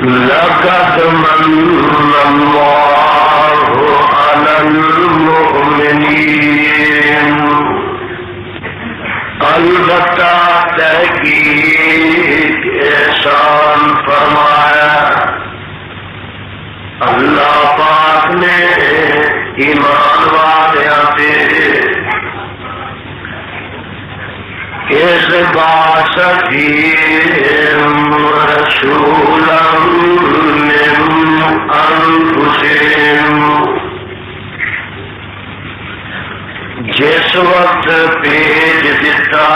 لقد من الله على المؤمنين البتہ تحقیق احسان فرمایا اللہ پاک نے ایمان والیاں تے اس بات رسولا من انفسہم جس وقت بھیج دیتا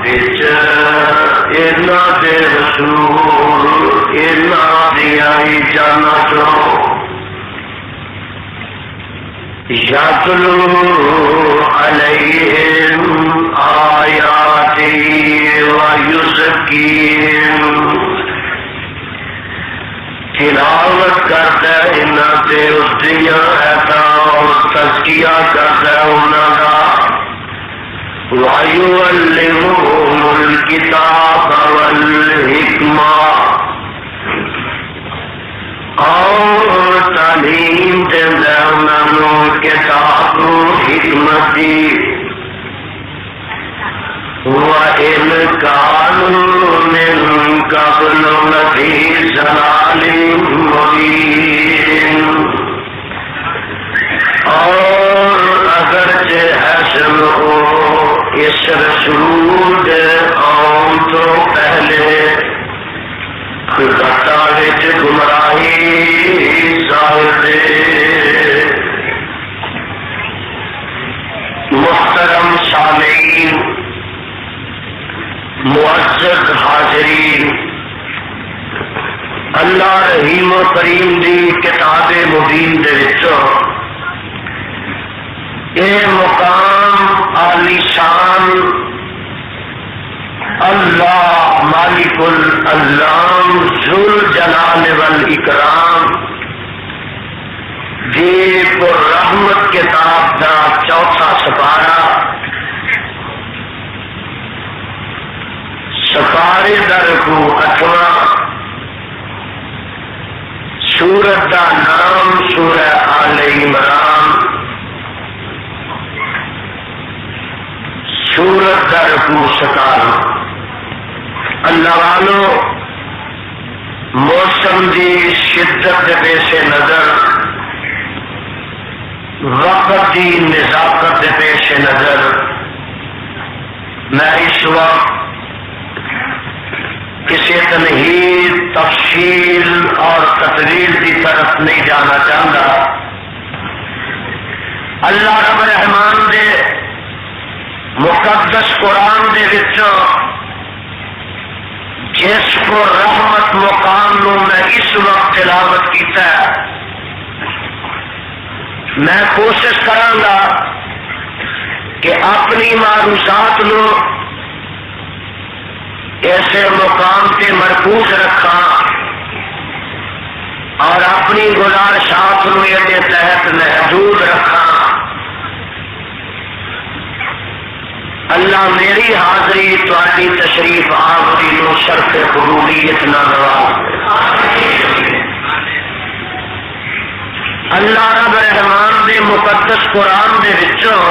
بچ انہاں دے رسول انہاں دیاں جانا چو یتلو علیہم آیاتی ویزکیہم تلاوت کرتا ہے انہاں تے اس دیاں آیاتاں اور تزکیہ کرتا ہے انہاں دا وَيُعَلِّمُهُمُ الْكِتَابَ وَالْحِکْمَةَ اور تعلیم دیندا انہاں نوں کتاب و حکمت دی وَإِنْ كَانُوا مِنْ قَبْلُ لَفِي ضَلَالٍ مُبِينٍ اور اگرچہ حاصل ہو اس رسول آن تو پہلے خطہ وچ گمراہی ظاہر محترم سامعین معزز حاضرین اللہ رحیم و کریم دی کتاب مبین دے وچوں یہ مقام عالی شان اللہ مالک الانام ذو الجلال والاکرام دی پر رحمت کتاب دا چوتھا سپارہ سپارے در کو اٹھواں سورت دا نام سورہ آل عمران سورت در کو 17 اللہ والو موسم دی شدت کے پیش نظر وقت کی نزاکت کے پیش نظر میں اس وقت کسی تنہید تفصیل اور تقریر کی طرف نہیں جانا چاہتا اللہ رب رحمان دے مقدس قرآن دے وچوں جس کو رحمت مقام نو میں اس وقت تلاوت کیتا ہے میں کوشش کراں گا کہ اپنی معروضات نو ایسے مقام پہ مرکوز رکھا اور اپنی گزارشات نو کے تحت محدود رکھا اللہ میری حاضری تہاڈی تشریف آوری نو شرف قبولیت نہ نواز اللہ رب رحمان دے مقدس قرآن دے وچوں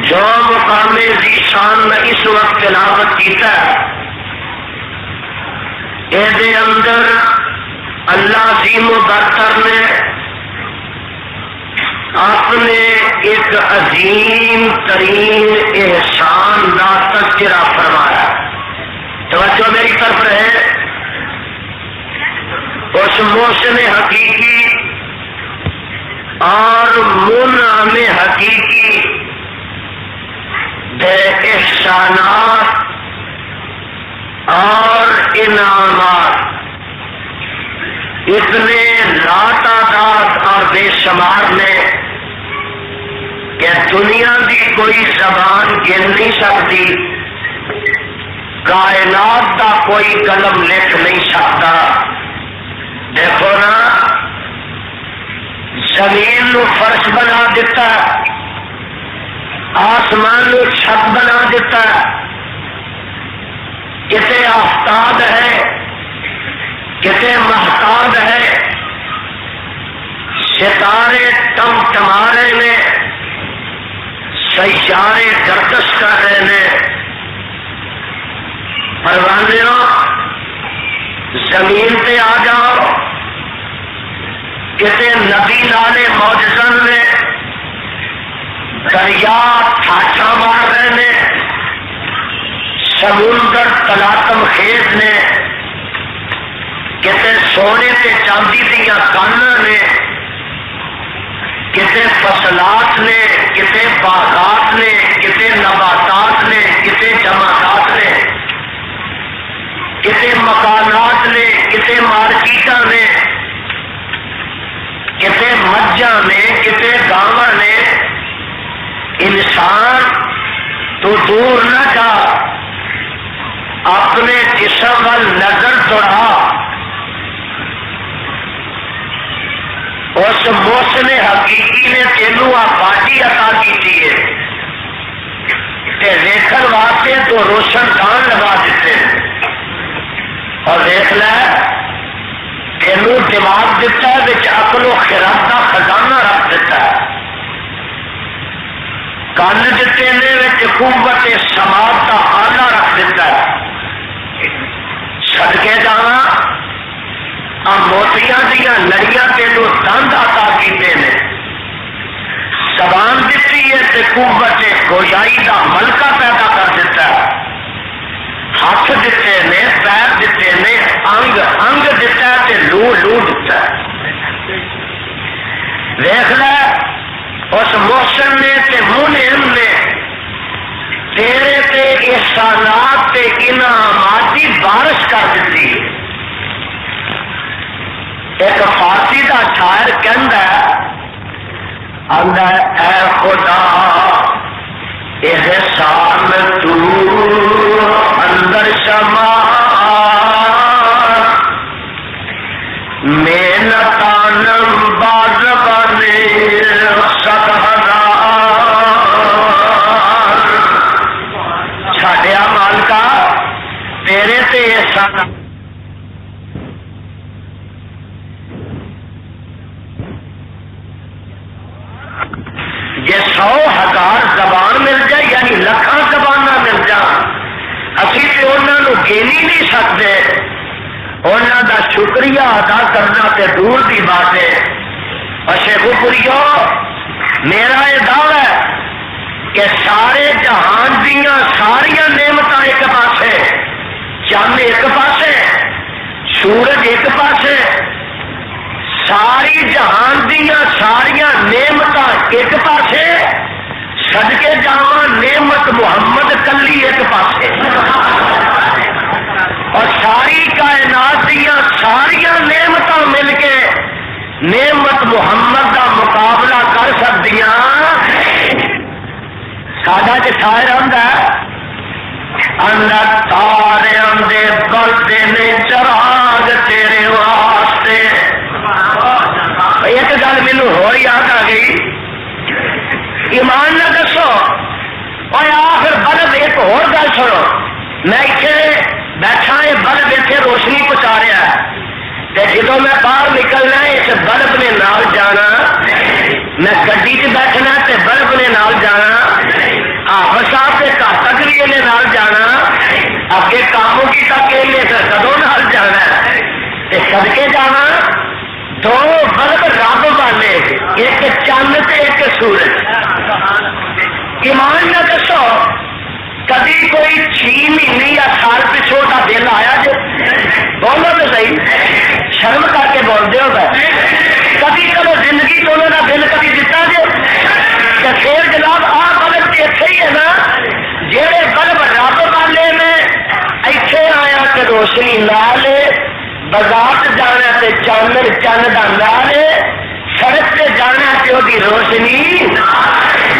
جو مقام ذیشان میں اس وقت تلاوت کیتا ہے اے دے اندر اللہ عظیم و برتر نے اپنے ایک عظیم ترین احسان کا تذکرہ فرمایا. توجہ میری طرف رہے. اس محسن حقیقی اور منعم حقیقی بے احسانات اور انعامات اتنے لاتعداد اور بے شمار نے کہ دنیا کی کوئی زبان گر نہیں سکتی، کائنات کا کوئی قلم لکھ نہیں سکتا. دیکھو نا زمین نو فرش بنا دیتا، آسمان نو چھت بنا دیتا، کتے آفتاب ہے، کتے مہتاب ہے، ستارے ٹمٹما رہے نے، سیارے گردش کر رہے نے، پروانیوں زمین پہ آ جاؤ، کتے ندی نالے موجزن نے، دریا ٹھاٹھا مار رہے نے، سمندر تلاطم خیز نے، کتے سونے تے چاندی دیا کانا نے، کتے فصلات نے، کتے باغات نے، کتے نباتات نے، کتے جماعات نے، کتے مکانات نے، کتے مارکیٹاں نے، کتے مجھاں نے، کتے گاواں نے۔ انسان تو دور نہ جا، اپنے جسم وال نظر دوڑا، اس محسن حقیقی نے تینوں آبادی عطا کی ہے، دیکھن واسطے تو روشن دان لگا دیتے، اور دیکھ لے تینوں دماغ دیتا ہے، بچ عقل و خرد کا خزانہ رکھ دیتا ہے، کن دیتے نے بچ قوت سماعت کا آلہ رکھ دیتا ہے۔ صدقے جانا موتیاں دیا لڑیاں تینوں دند عطا کیتے نے، زبان دیتی ہے تے قوت گویائی کا ملکہ پیدا کر دیتا ہے، ہاتھ دیتے نے، پیر دیتے نے، انگ انگ دیتا ہے تے لو لو دیتا ہے۔ دیکھ لے اس محسن نے تے منعم نے تیرے تے احسانات تے انعامات کی بارش کر دیتی ہے۔ ایک فارسی کا شاعر کہندا اے خدا احسان تو اندر شما محنتانم باز بنے صد ہزار، چھڈیا مالکا تیرے تے احسان جی 100,000 زبان مل جائے، یعنی لکھاں زبان مل جان، اسی تے انہوں نے گینی نہیں سکتے، انہوں دا شکریہ ادا کرنا تے دور دی بات ہے۔ اور شیخو پوریو میرا یہ دعویٰ ہے کہ سارے جہان دیا ساریا نعمت ایک پاسے، چند ایک پاسے، سورج ایک پاسے، ساری جہان دیا ساریا نعمت ایک پاسے، صدقے جاواں نعمت محمد کلی ایک پاسے، اور ساری کائنات دیا ساریا نعمت مل کے نعمت محمد کا مقابلہ کر سکدیاں۔ ساڈا جو شاعر آندا اندر تاریاں دے بلدے نے چراغ تیرے واسطے۔ ایک گل مینو ہو یاد آ گئی، ایمان نہ دسو اور آخر بلب ایک اور گل سنو، میں اتنے بیٹھا یہ بلب اتنے روشنی پہنچا رہا ہے، جدو میں باہر نکلنا اس بلب نے نال جانا، میں گڈی چ بیٹھنا تے بلب نے نال جانا، حافظ صاحب کے گھر تک بھی یہ نال جانا، اگے کاموں کی تک یہ کدوں نال جانا، سدکے جانا دو بلب رب والے، ایک چند تے ایک سورج۔ ایمان نہ دسو کدی کوئی 6 مہینے یا سال پچھوں کا دل آیا جو بولو تو صحیح، شرم کر کے بولتے ہو کبھی کبھی زندگی تو انہوں نے دل کبھی دیتا جو کہ پھر جناب آ بلب اتنے ہی ہے نا، جہے بلب رب والے میں ایتھے آیا کہ روشنی نال، بازار جانا تے چاند چند کا نال، سڑک سے جانا تے وہ روشنی،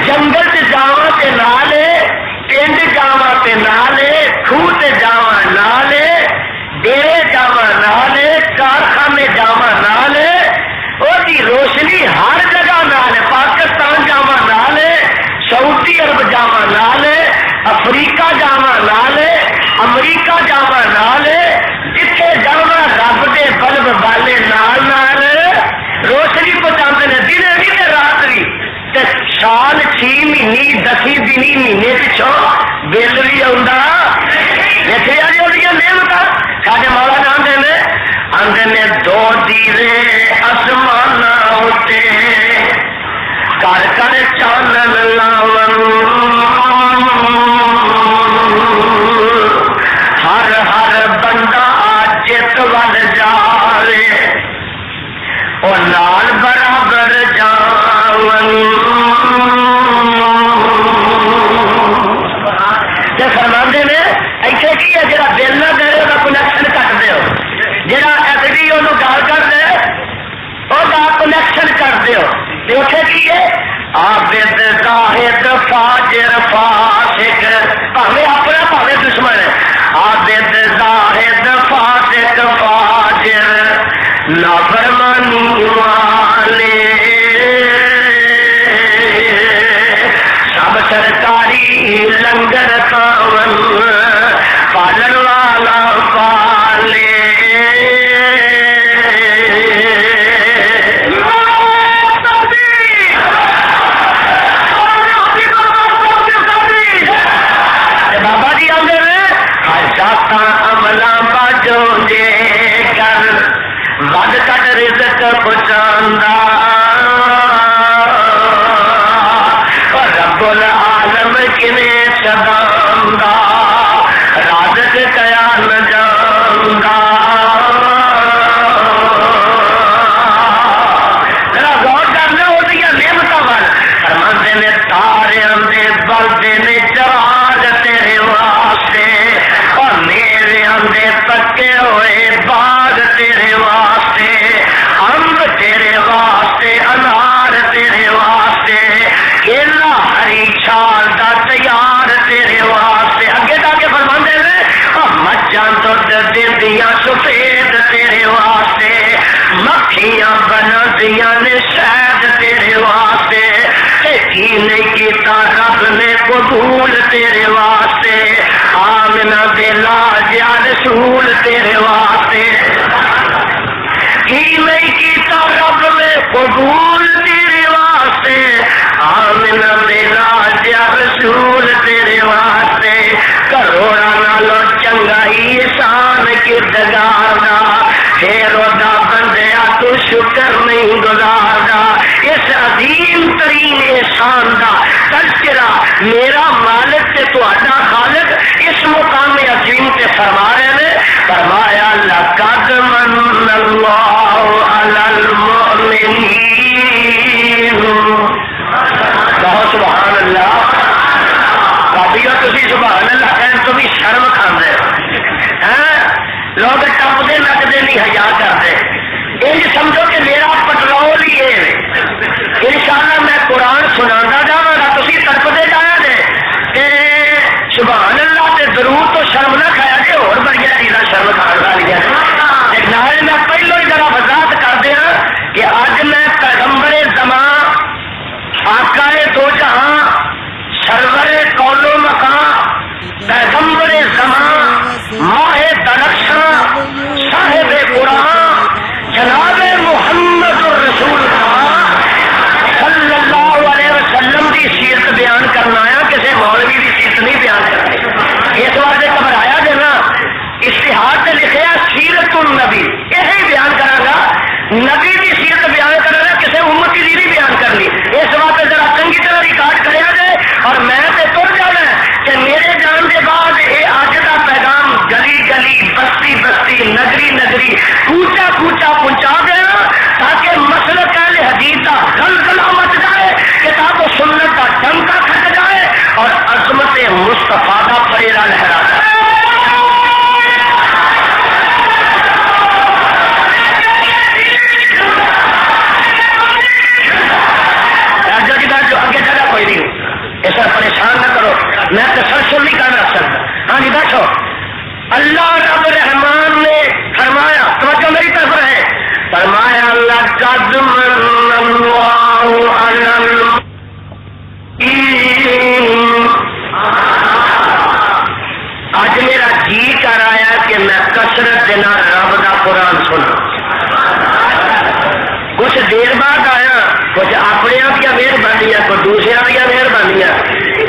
جنگل سے جاوا تے نال، پنڈ جاوا تے نال، خوہ تے جاوا نال، ڈیرے جاوا نال، کارخانے جاوا نال، وہ روشنی ہر وے آسمان اتے کر کر چانن لاون ہر ہر بندہ جت ول جاوے اور نال برابر جاون فرماندے نے ایسے کی ہے جہاں دل نہ دے وہ کنیکشن کٹ دو جہاں ایسے وہ گال کر دے وہ کنیکشن کر دو اتنے کی ہے عابد زاہد فاجر فاسق بھاوے اپنا بھاوے دشمن ہے عابد زاہد فاسق فاجر نافرمانی والے سب سرکاری لنگر کاون پالن والا پالے بابا جی آدھے حاجات عملہ باجو دے کر ود کٹ رزق پہنچاندہ رب العالم کنے چداندہ رازق کیا نہ جاندہ ذرا غور کرنا ہو دیا نعمتاں وال فرماندے نے تاریاں دے بلدے نے چراغ تیرے واسطے اور میویاں دے پکے ہوئے باغ تیرے واسطے امب تیرے واسطے انار تیرے واسطے کیلا ہری چھال دا تیار تیرے واسطے اگے جا کے فرماندے نے مجھاں دودھ دیندیاں سفید تیرے واسطے مکھیاں بنادیاں نے شہد تیرے واسطے کی نہیں کیتا رب نے قبول تیرے واسطے آمنہ دے لاج یا رسول تیرے واسطے کی نہیں کیتا رب نے قبول تیرے واسطے آمنہ دے لاج یا رسول تیرے واسطے کروڑا نالو چنگائی احسان کردگاردا پھر ودا بندیا تو شکر نہیں گزاردا اس عظیم ترین احسان دا تذکرہ میرا مالک تے تہاڈا خالق اس مقام عظیم تے فرما رہے نے فرمایا لقد من اللہ علی المؤمنین کہو سبحان اللہ بابیو تسی سبحان اللہ کہن تو بھی شرم کھاندے لوگ ٹپتے نچتے نہیں حیا کرتے انج سمجھو کہ میرا پٹرول ہی ہے انشاءاللہ میں قرآن سنانا جاواں گا تسی تڑپتے جایا جے تے سبحان اللہ تے ضرور تو شرم نہ کھایا جے اور بڑی چیزاں شرم کھان والیاں لیکن میں پہلو ہی ذرا وضاحت کر دیا کہ اج میں پیغمبر زمان آقا دو جہاں سرور کون و مقام پیغمبر زمان ماہ درخشاں صاحب قرآن جناب محمد الرسول صلی اللہ علیہ وسلم کی سیرت بیان کرنا آیا کسی مولوی کی سیرت نہیں بیان کرنی اس واسطے گھبرایا دینا اشتہار سے لکھیا سیرت النبی یہی بیان کرا گا نبی کی سیرت بیان کرا گا کسی امت کی نہیں بیان کرنی اس واسطے ذرا چنگی طرح ریکارڈ کریا جائے اور میں تے تر جانا کہ میرے جان کے بعد یہ اج کا پیغام گلی گلی بستی بستی نگری نگری کوچا کوچا پہنچا دینا تاکہ مسلک اہل حدیث کا غلغلہ مچ جائے کتاب و سنت کا ڈنکا کھٹ جائے اور عظمت مصطفیٰ کا پریرا لہرا جائے جو اگے جگہ کوئی نہیں ایسا پریشان نہ کرو میں تسلسل نہیں کرنا سکتا ہاں جی بیٹھو اللہ رب رحمان نے فرمایا توجہ میری طرف ہے فرمایا لقد من اللہ علی المؤمنین آج میرا جی کر آیا کہ میں کثرت دینا رب دا قرآن سنا کچھ دیر بعد آیا کچھ اپنے دیا مہربانیاں کچھ دوسرے دیا مہربانیاں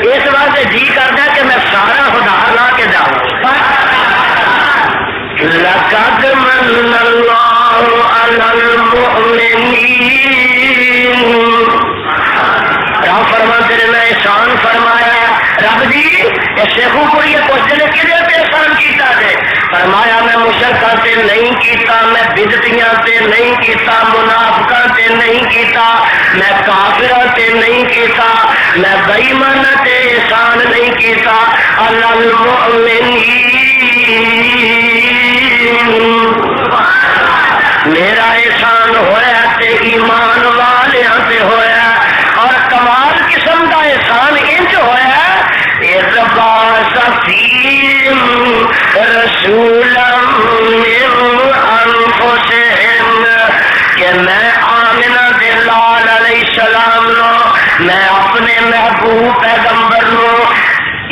اس واسطے جی کرتا کہ میں سارا خدا لا کے جاؤں لقد من اللہ علی المؤمنین. رب فرماتے ہیں میں احسان فرمایا. رب جی یہ شیخو کو یہ پوچھتے ہیں کہ احسان کیتا ہے. فرمایا میں مشرکاں تے نہیں کیتا, میں بدعتیاں تے نہیں کیتا, منافقاں تے نہیں کیتا, میں کافراں تے نہیں کیتا, میں بے ایماناں تے احسان نہیں کیتا. علی المؤمنین میرا احسان ہویا تے ایمان والیاں تے ہویا. اور کمال قسم کا احسان انج ہویا اذ بعث فیہم رسولا من انفسہم کہ میں آمنہ دے لال علیہ السلام نو میں اپنے محبوب پیغمبر نو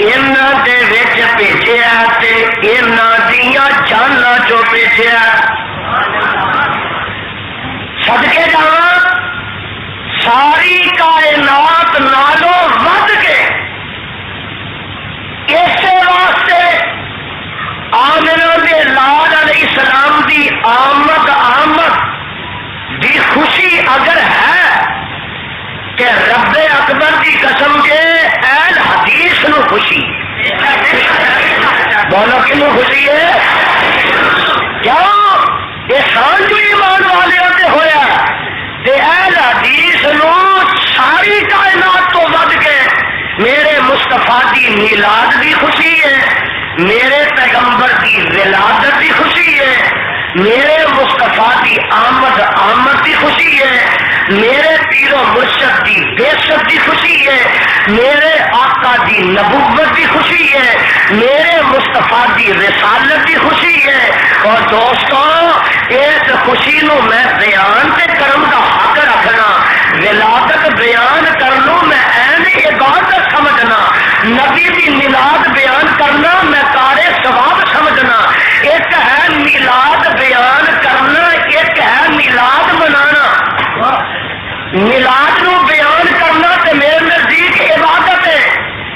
انہاں دے وچ بھیجیا تے انہاں دیاں جاناں چو بھیجیا. صدقے جاواں ساری کائنات نالوں ود کے اسے واسطے آمنہ دے لال علیہ السلام دی آمد دی خوشی اگر ہے کہ رب اکبر دی قسم کے اہل حدیث نو خوشی. بولو کنو خوشی ہے؟ کیوں؟ احسان جو ایمان والے ہوتے ہویا تے اہل حدیث نو ساری کائنات تو ود کے میرے مصطفیٰ دی میلاد دی خوشی ہے, میرے پیغمبر دی ولادت دی خوشی ہے, میرے مصطفیٰ دی آمد دی خوشی ہے, میرے پیر و مرشد دی بعثت دی خوشی ہے, میرے آقا دی نبوت دی خوشی ہے, میرے مصطفیٰ دی رسالت دی خوشی ہے. اور دوستوں اس خوشی نو میں بیان تے کرم دا حق رکھنا, ولادت بیان کرنو میں عین عبادت سمجھنا, نبی دی میلاد بیان کرنا میں کارے ثواب سمجھنا. ایک ہے میلاد بیان کرنا, ایک ہے میلاد منانا. میلاد نو بیان کرنا تے میرے نزدیک عبادت ہے,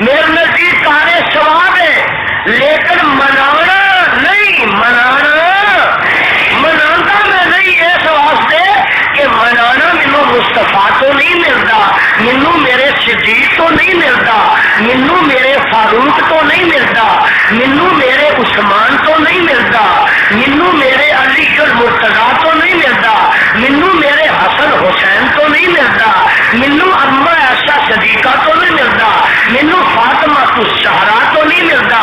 میرے نزدیک کارے ثواب ہے, لیکن منانا نہیں. منانا میں نہیں اس واسطے کہ منانا مینو مصطفیٰ تو نہیں ملتا, مینو میرے صدیق تو نہیں ملتا, مینو میرے فاروق تو نہیں ملتا, مینو میرے عثمان تو نہیں ملتا, مینو میرے علی المرتضیٰ تو نہیں ملتا, مینو میرے حسن حسین تو نہیں ملتا, مینو اما ایسا صدیقہ تو نہیں ملتا, مینو فاطمہ الزہرا تو نہیں ملتا,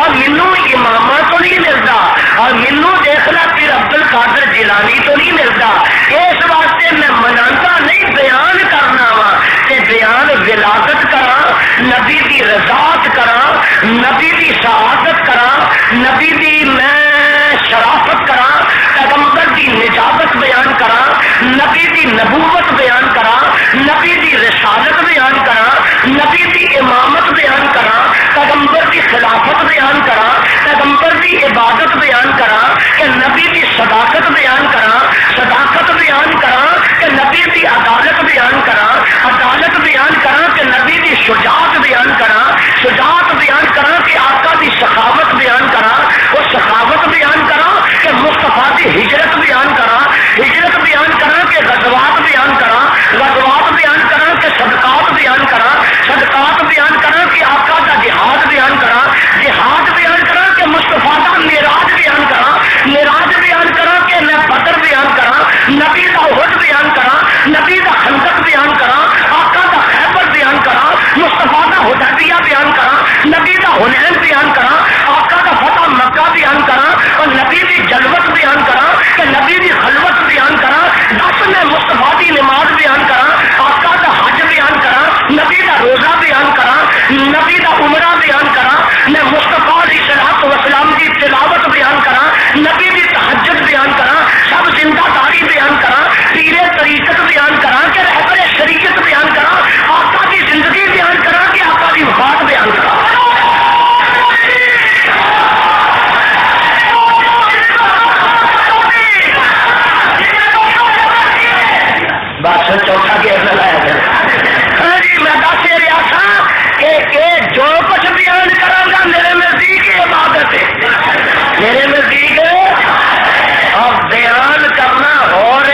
اور مینو امامہ تو نہیں ملتا, اور مینو دیکھنا پھر عبد القادر جیلانی تو نہیں ملتا. اس واسطے میں مناتا نہیں, بیان کرنا وا کہ بیان ولادت کرا, نبی دی رضاعت کرا, نبی دی شہادت کرا, نبی دی میں شرافت کرا, پیغمبر دی نجابت بیان کرا, نبی دی نبوت بیان کرا, نبی دی رسالت بیان کرا, نبی دی امامت بیان کرا, پیغمبر دی خلافت بیان کرا, پیغمبر دی عبادت بیان کرا, کہ نبی دی صداقت بیان کرا, صداقت بیان کرا, کہ نبی دی عدالت بیان کرا, عدالت بیان کرا, کہ نبی دی شجاعت بیان کرا, شجاعت بیان کرا, کہ آقا دی سخاوت بیان کرا, اور سخاوت بیان کرا, کہ مصطفیٰ دی ہجرت بیان کرا, ہجرت بیان کرا, کہ غزوات بیان کرا, غزوات بیان کرا, کہ صدقات بیان کرا, صدقات بیان کرا, کہ آقا دا جہاد بیان کرا, جہاد بیان کرا, کہ مصطفیٰ دا معراج بیان کرا, معراج بیان کرا, کہ میں بدر بیان کرا, نبی دا احد بیان کرا, نبی دا خندق بیان کرا, آقا دا خیبر بیان کرا, مصطفیٰ دا حدیبیہ بیان کرا, نبی دا حنین بیان کرا, آقا دا فتح مکہ بیان کرا, اور نبی دی جلوت بیان کرا, کہ نبی دی خلوت بیان کرا, دس میں مصطفیٰ دی نماز بیان کرا, آقا دا حج بیان کرا, نبی دا روزہ بیان کرا, نبی دا عمرہ بیان کرا, میں مصطفیٰ علیہ الصلوۃ والسلام دی تلاوت بیان کرا, نبی دی تہجد بیان کرا, سب زندہ داری بیان کرا, پیر طریقت بیان کرا, کہ رہبر شریعت بیان کرا, آقا کی زندگی بیان کرا, کہ آقا کی وفات بیان کرا. بس چوتھا گیئر لایا گیا. ہاں جی میں دس رہا تھا کہ جو کچھ بیان کرا گا میرے نزدیک عبادت ہے, میرے نزدیک. اور بیان کرنا ہو رہے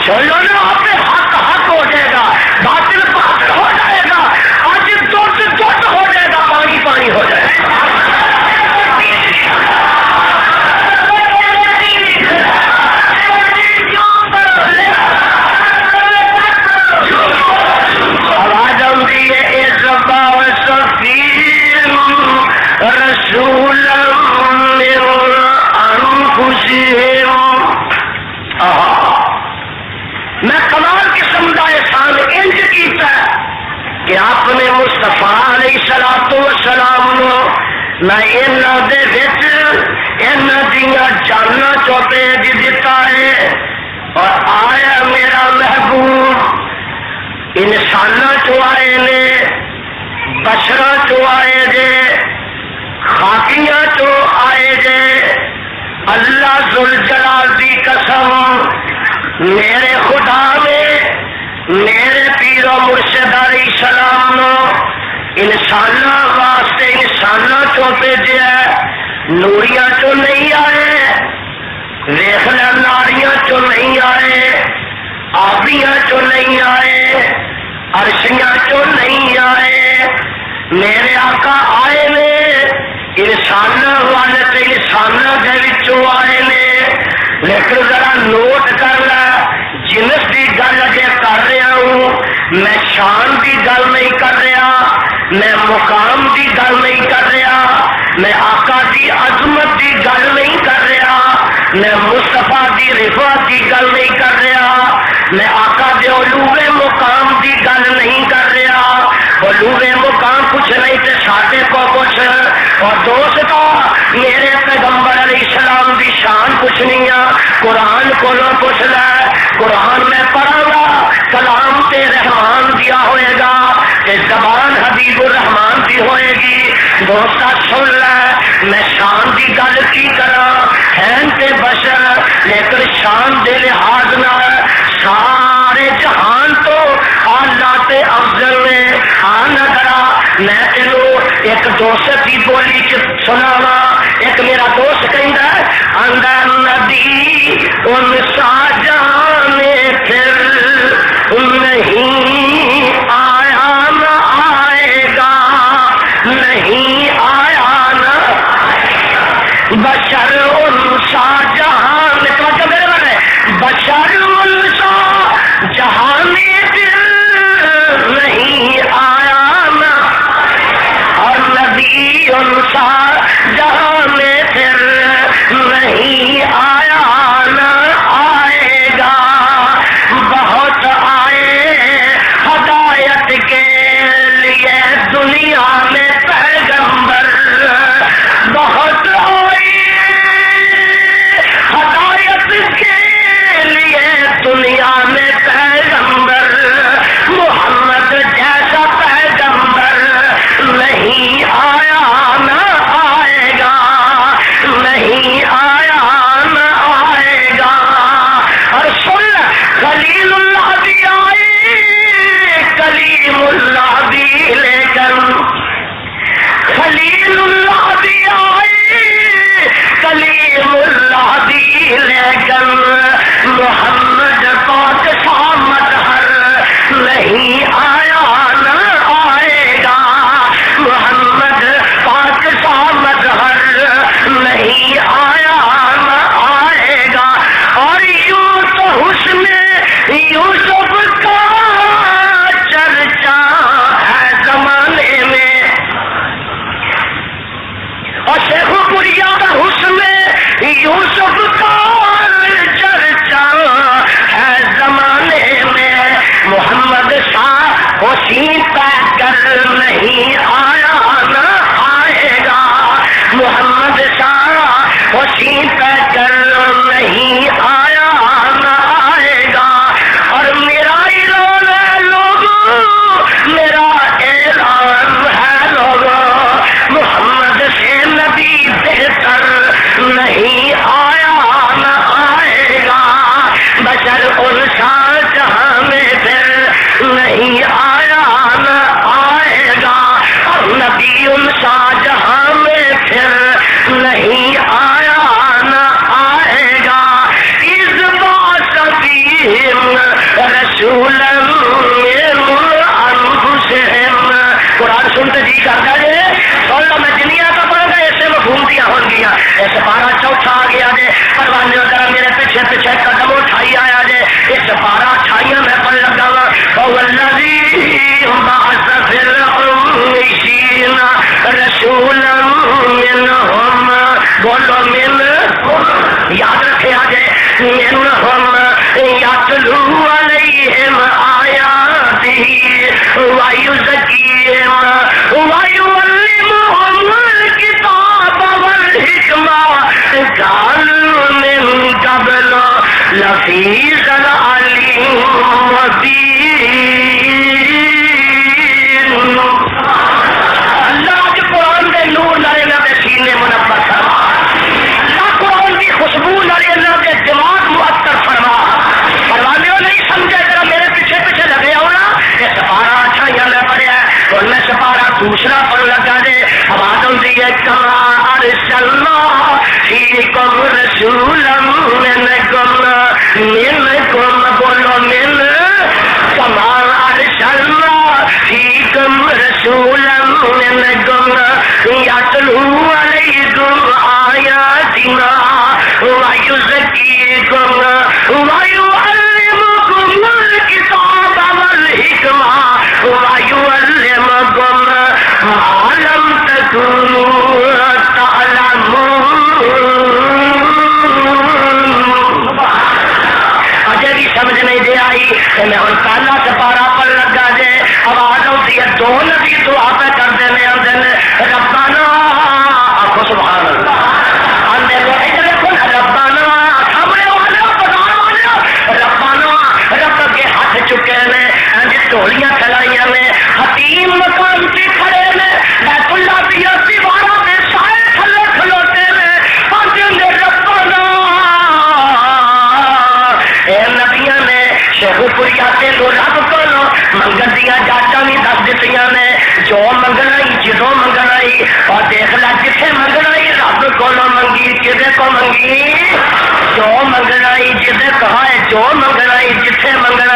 چلو نا آپ حق حق ہو جائے گا، باطل باطل ہو جائے گا، آج دودھ دودھ ہو جائے گا، پانی پانی ہو جائے گا۔ آواز آتی ہے اے ربا وصفیم رسولا من انفسہم۔ میں کمال قسم کا احسان انج کیتا کہ آپ نے مصطفیٰ علیہ الصلوۃ والسلام نو میں انہاں دے وچ انہاں دیاں جاناں چوں بھیج دتا ہے، اور آیا میرا محبوب انساناں چوں آئے نے، بشراں چوں آئے جے، خاکیاں چوں آئے جے۔ اللہ ذوالجلال دی قسم، میرے خدا نے میرے پیر و مرشد علیہ السلام نو انساناں واسطے انساناں چوں بھیجیا، نوریاں چوں نہیں آئے، ویکھ لے ناریاں چوں نہیں آئے، آبیاں چوں نہیں آئے، عرشیاں چوں نہیں آئے، میرے آقا آئے نے انساناں والے تے انساناں دے وچوں آئے نے۔ لیکن ذرا نوٹ کر لے، جنس کی گل اگے کر رہا ہوں، میں شان کی گل نہیں کر رہا، میں مقام کی گل نہیں کر رہا، میں آقا کی عظمت کی گل نہیں کر رہا، میں مصطفیٰ کی رفعت کی گل نہیں کر رہا، میں آقا دے علوے مقام کی گل نہیں کر رہا۔ علوے مقام کچھ نہیں تے ساڈے کو کچھ، اور دوستا میرے پیغمبر علیہ السلام کی شان پوچھنی آ، قرآن کو پوچھ لے، قرآن میں پڑھا گا، کلام تے رحمان دیا ہوئے گا، تے زبان حبیب الرحمان دی ہوئے گی۔ دوستا سن لے، میں شان دی گل کی کرا، ہیں تے بشر لیکن شان دے لحاظ نال سارے جہان تو آلہ تے افضل نے۔ آن کرا میں تینوں ایک دوست کی بولی سناوا، ایک میرا دوست کہندا ہے آندا نبی ان سا جانے پھر نہیں آیا نہ آئے گا، نہیں آیا نہ بشر ان سا جہان، توجہ میرے بارے، بشر ان سا جہان پھر نہیں آیا نہ، اور نبی ان سا جہاں میں پھر نہیں آیا نہ منهم يتلو عليهم آياته ويزكيهم ويعلمهم الكتاب والحكمة كانوا من قبل لفي ضلال مبين. اللہ کے قرآن کے نور نارے نہ دے سینے منور فرما، اللہ قرآن کی خوشبو نارے نہ دے دماغ معطر فرما. فرمانے ہو نہیں سمجھے ذرا میرے پیچھے پیچھے لگے ہو نا کہ سپارہ اچھا یہاں میں پڑھیا ہے اور میں سپارہ دوسرا پڑھ لگا دے آواز ہوتی ہے کما ارسلنا فیکم رسولا منکم بولو من کما ارسلنا فیکم رسولا منکم یتلو علیکم آیاتنا ویزکیکم ویعلمکم الکتاب والحکمہ ویعلمکم ما لم تکونوا تعلمون. اجے بھی سمجھ نہیں دے آئی کہ میں ہوں پہلا سپارہ پڑھ لگا دے آواز ہوتی ہے دو نبی دعا پہ کرتے ہیں آتے ہیں ربنا آخو سبحان اللہ آتے ہیں ادھر دیکھو نا ربنا سامنے والے بازار والے ربنا رب کے ہاتھ چکے نے ٹولیاں چلائیاں نے حتیم مقام سے کھڑے نے بیت اللہ دیا دیوارہ میں سائے تھلے کھلوتے نے آتے ہیں ربنا. اے نبیاں نے شیخ پوریا سے لو رب کو منگن دیا جاچا بھی دس دیتیاں نے جو منگنا جدوں منگنا اور دیکھ لا جتھے منگنا رب کو منگی کدے کو منگی جو منگنا جدے کہا ہے جو منگنا جتھے منگنا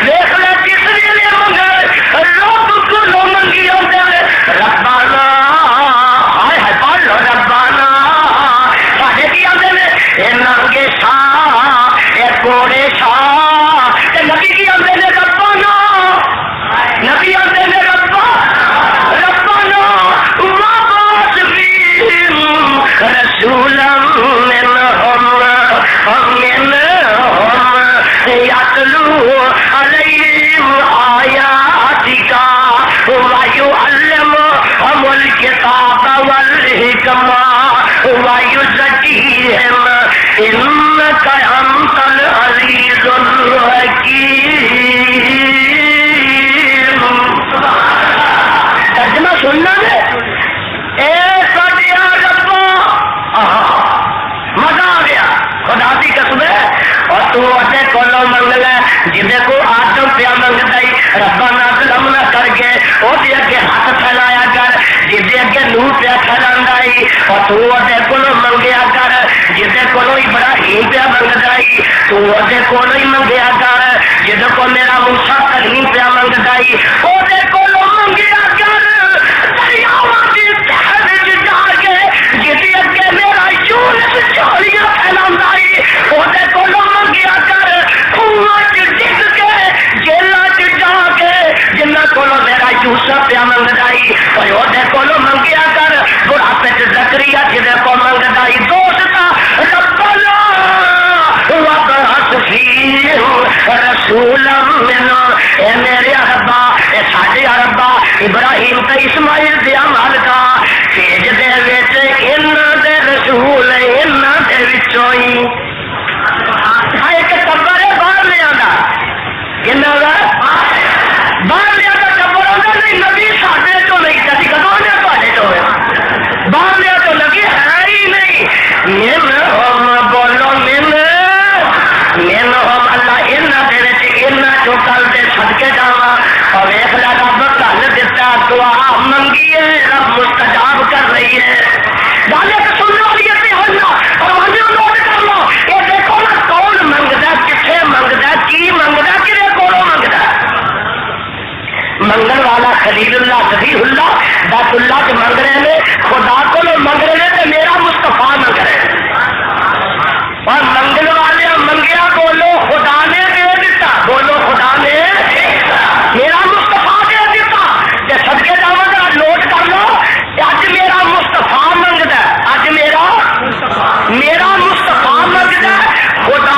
دیکھ لا جس ویلے منگنا رب کو منگی ہوتے ربانا ہائے ہائے پڑھ لو ربانا ساڈے کی آتے ہیں اے ننگے شاہ اے کوڑے شاہ نبی کی آتے ہیں ربانا نبی آتے ہیں ربانا وابعث فیہم رسولا منہم یتلو علیہم آیاتک ویعلمہم الکتاب والحکمہ ویزکیہم انک انت العزیز الحکیم. ترجمہ سننا ہے اے ساڈیا ربا مزہ آ گیا خدا کی قسم ہے اور تو اتے کولو منگ لے جدے کو آدم پیا منگتا ہی ربا نہ ظلم نہ کر کے وہ اگے ہاتھ پھیلایا کر جدے اگے نور پیا پھیلانا ہی اور تو اتے کولو منگیا کر جدے کولو ابراہیم پیا منگتا ہی تو اتے کولو ہی منگیا کر جدے کو میرا موسیٰ کلیم پیا منگتا ہی اتے کولو منگیا کر دریاواں دی تہہ وچ جا کے جدے اگے میرا یونس چالیاں پھیلانا ہی اتے کولو منگیا کر کنواں چ ڈگ کے جیلاں چ جا کے جنہاں کولو میرا یوسف پیا منگتا ہی اور اتے کولو منگیا کر بڑھاپے چ زکریا جدے کو منگتا ہی دوستا ربنا وابعث فیہم رسولا منہم. اے میرے ربا اے ساڈے ربا ابراہیم تے اسماعیل دیا مالکا بھیج دے وچ انہاں دے رسول انہاں دے وچوں ہی ایک ٹبر ہے باہر لے آندا کناں دا باہر لے آندا ٹبر آندا نہیں نبی ساڈے تو نہیں کدی کدوں نے تواڈے تو باہر لے تو نبی ہے ہی نہیں. منہم بولو منہم اللہ انہاں دے وچ انہاں جو کل دے صدقے جاواں اور ویکھ لا رب کل دتا دعا منگی ہے رب مستجاب کر رہی ہے. گالے تے سننے والی تے ہونا اور وانجو نوٹ کر لو یہ دیکھو نا کون منگدا کتھے منگدا کی منگدا کدے کولوں منگدا. منگن والا خلیل اللہ ذبیح اللہ بیت اللہ کے منگ رہے ہیں خدا کو منگ رہے ہیں تے میرا مصطفیٰ منگ رہے ہیں اور منگل والے منگیا بولو خدا نے دے دیتا بولو خدا نے میرا مصطفیٰ دے دیتا. تے صدقے جاواں ذرا نوٹ کر لو اج میرا مصطفیٰ منگدا اج میرا مصطفیٰ منگدا خدا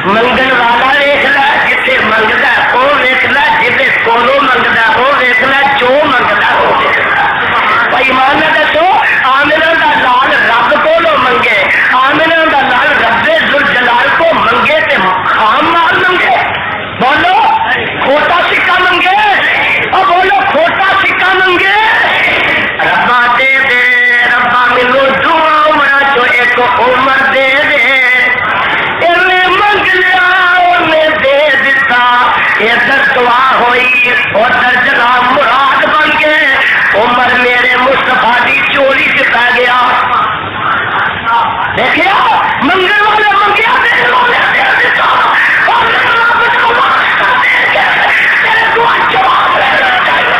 منگن والا ویخ لے جتنے منگتا وہ ویخ لے جہے کولو منگتا وہ ویخ لے جو منگتا وہ ویخ لے بھائی مان نہ دسو آمنہ دا لال رب کو منگے آمنہ دا لال رب ذوالجلال کو منگے تے خام مال منگے بولو کھوٹا سکہ منگے اور بولو کھوٹا سکہ منگے ربا دے دے ربا ملو دعا عمرہ جو ایک عمر دے دے انہیں منگ لیا انہیں دے دیتا ادھر دعا ہوئی ادھر جناب مراد بن گئے عمر میرے مصطفیٰ دی چوری سے پہ گیا دیکھیا منگل والے منگیا دینے والے دے دیتا اور رب کو واسطہ دے کے تیرے دعا جواب رہنا چاہیے